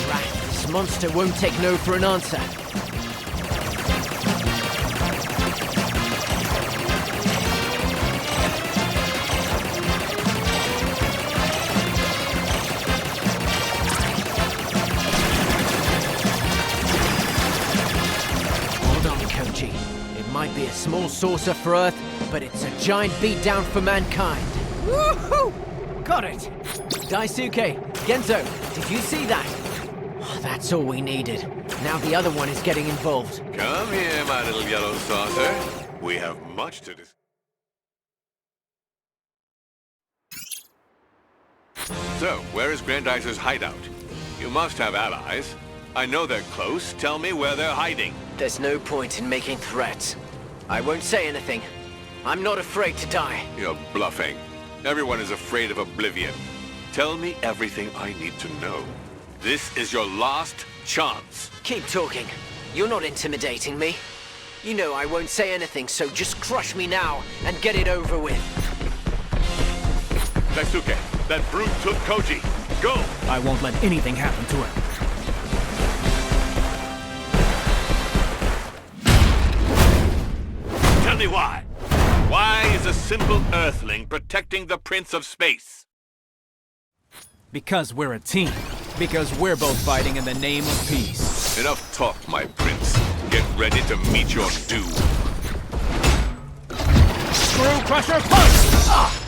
Rat, this monster won't take no for an answer. Might be a small saucer for Earth, but it's a giant beatdown for mankind. Woohoo! Got it! Daisuke, Genzo, did you see that? Oh, that's all we needed. Now the other one is getting involved. Come here, my little yellow saucer. We have much to discuss. So, where is Grendizer's hideout? You must have allies. I know they're close. Tell me where they're hiding. There's no point in making threats. I won't say anything. I'm not afraid to die. You're bluffing. Everyone is afraid of oblivion. Tell me everything I need to know. This is your last chance. Keep talking. You're not intimidating me. You know I won't say anything, so just crush me now and get it over with. Daisuke, that brute took Koji. Go! I won't let anything happen to him. Tell me why. Why is a simple Earthling protecting the Prince of Space? Because we're a team. Because we're both fighting in the name of peace. Enough talk, my prince. Get ready to meet your doom. Screw Crusher Punch! Ah!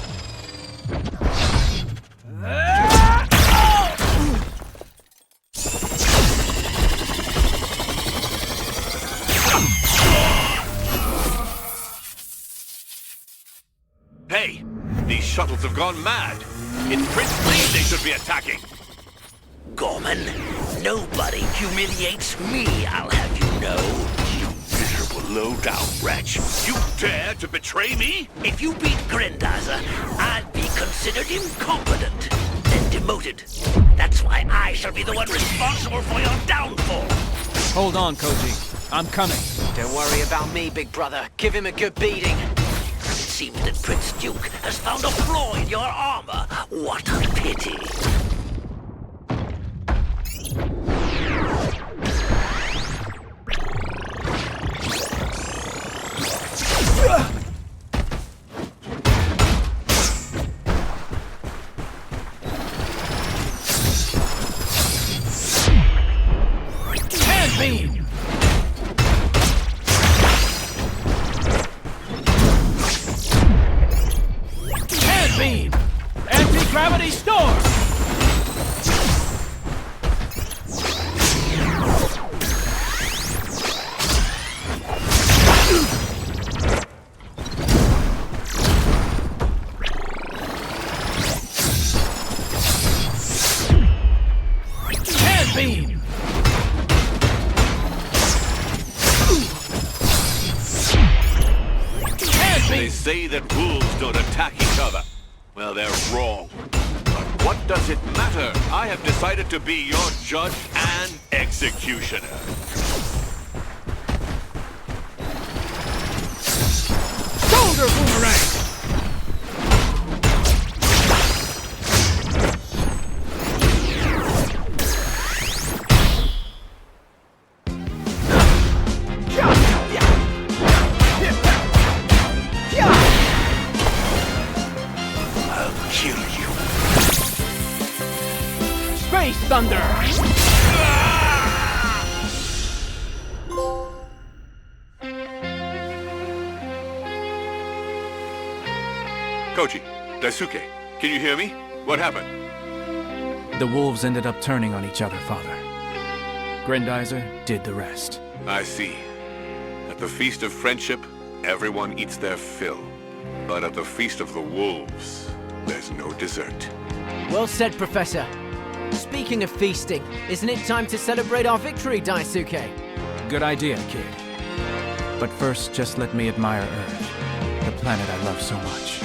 Hey, these shuttles have gone mad. It's Prince Lee they should be attacking. Gorman, nobody humiliates me, I'll have you know. You miserable low-down wretch. You dare to betray me? If you beat Grendizer, I'd be considered incompetent, then demoted. That's why I shall be the one responsible for your downfall. Hold on, Koji. I'm coming. Don't worry about me, big brother. Give him a good beating. It seems that Prince Duke has found a flaw in your armor. What a pity. Hand beam! Beam! Anti-gravity storm! Hand beam! Hand beam! They say that wolves don't attack each other. Well, they're wrong. But what does it matter? I have decided to be your judge and executioner. Shoulder boomerang! Space Thunder! Koji, Daisuke, can you hear me? What happened? The wolves ended up turning on each other, Father. Grendizer did the rest. I see. At the Feast of Friendship, everyone eats their fill. But at the Feast of the Wolves, there's no dessert. Well said, Professor. Speaking of feasting, isn't it time to celebrate our victory, Daisuke? Good idea, kid. But first, just let me admire Earth, the planet I love so much.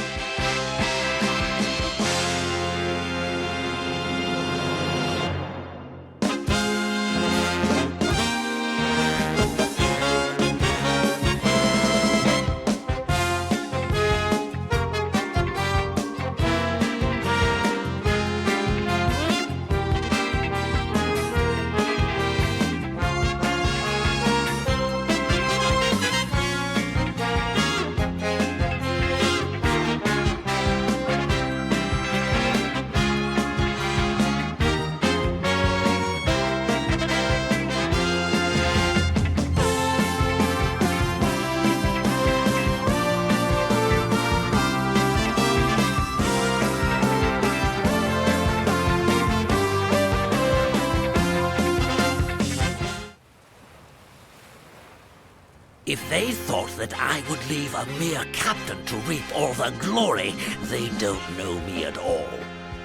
If they thought that I would leave a mere captain to reap all the glory, they don't know me at all.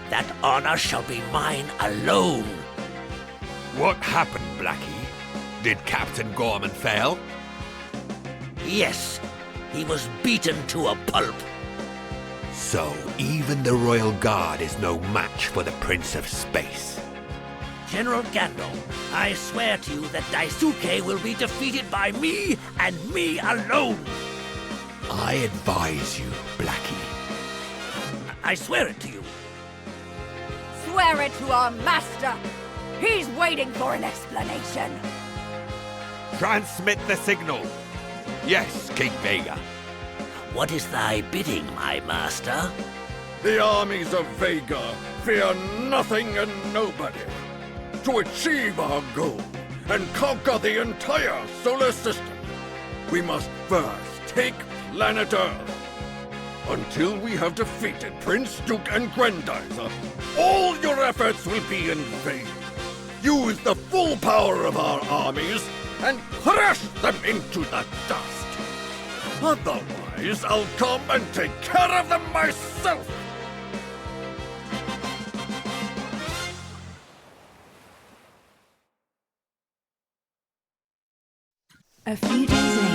That honor shall be mine alone. What happened, Blackie? Did Captain Gorman fail? Yes, he was beaten to a pulp. So even the Royal Guard is no match for the Prince of Space. General Gandol, I swear to you that Daisuke will be defeated by me and me alone. I advise you, Blackie. I swear it to you. Swear it to our master. He's waiting for an explanation. Transmit the signal. Yes, King Vega. What is thy bidding, my master? The armies of Vega fear nothing and nobody. To achieve our goal and conquer the entire solar system, we must first take planet Earth. Until we have defeated Prince Duke and Grendizer, all your efforts will be in vain. Use the full power of our armies and crush them into the dust. Otherwise, I'll come and take care of them myself. A few days later,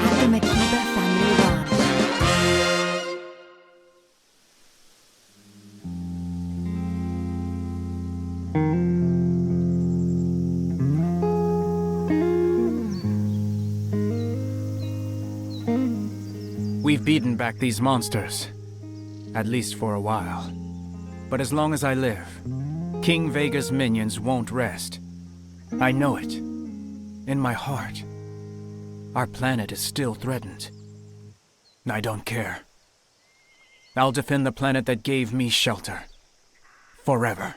at the Makiba family ranch. We've beaten back these monsters, at least for a while. But as long as I live, King Vega's minions won't rest. I know it. In my heart. Our planet is still threatened. I don't care. I'll defend the planet that gave me shelter. Forever.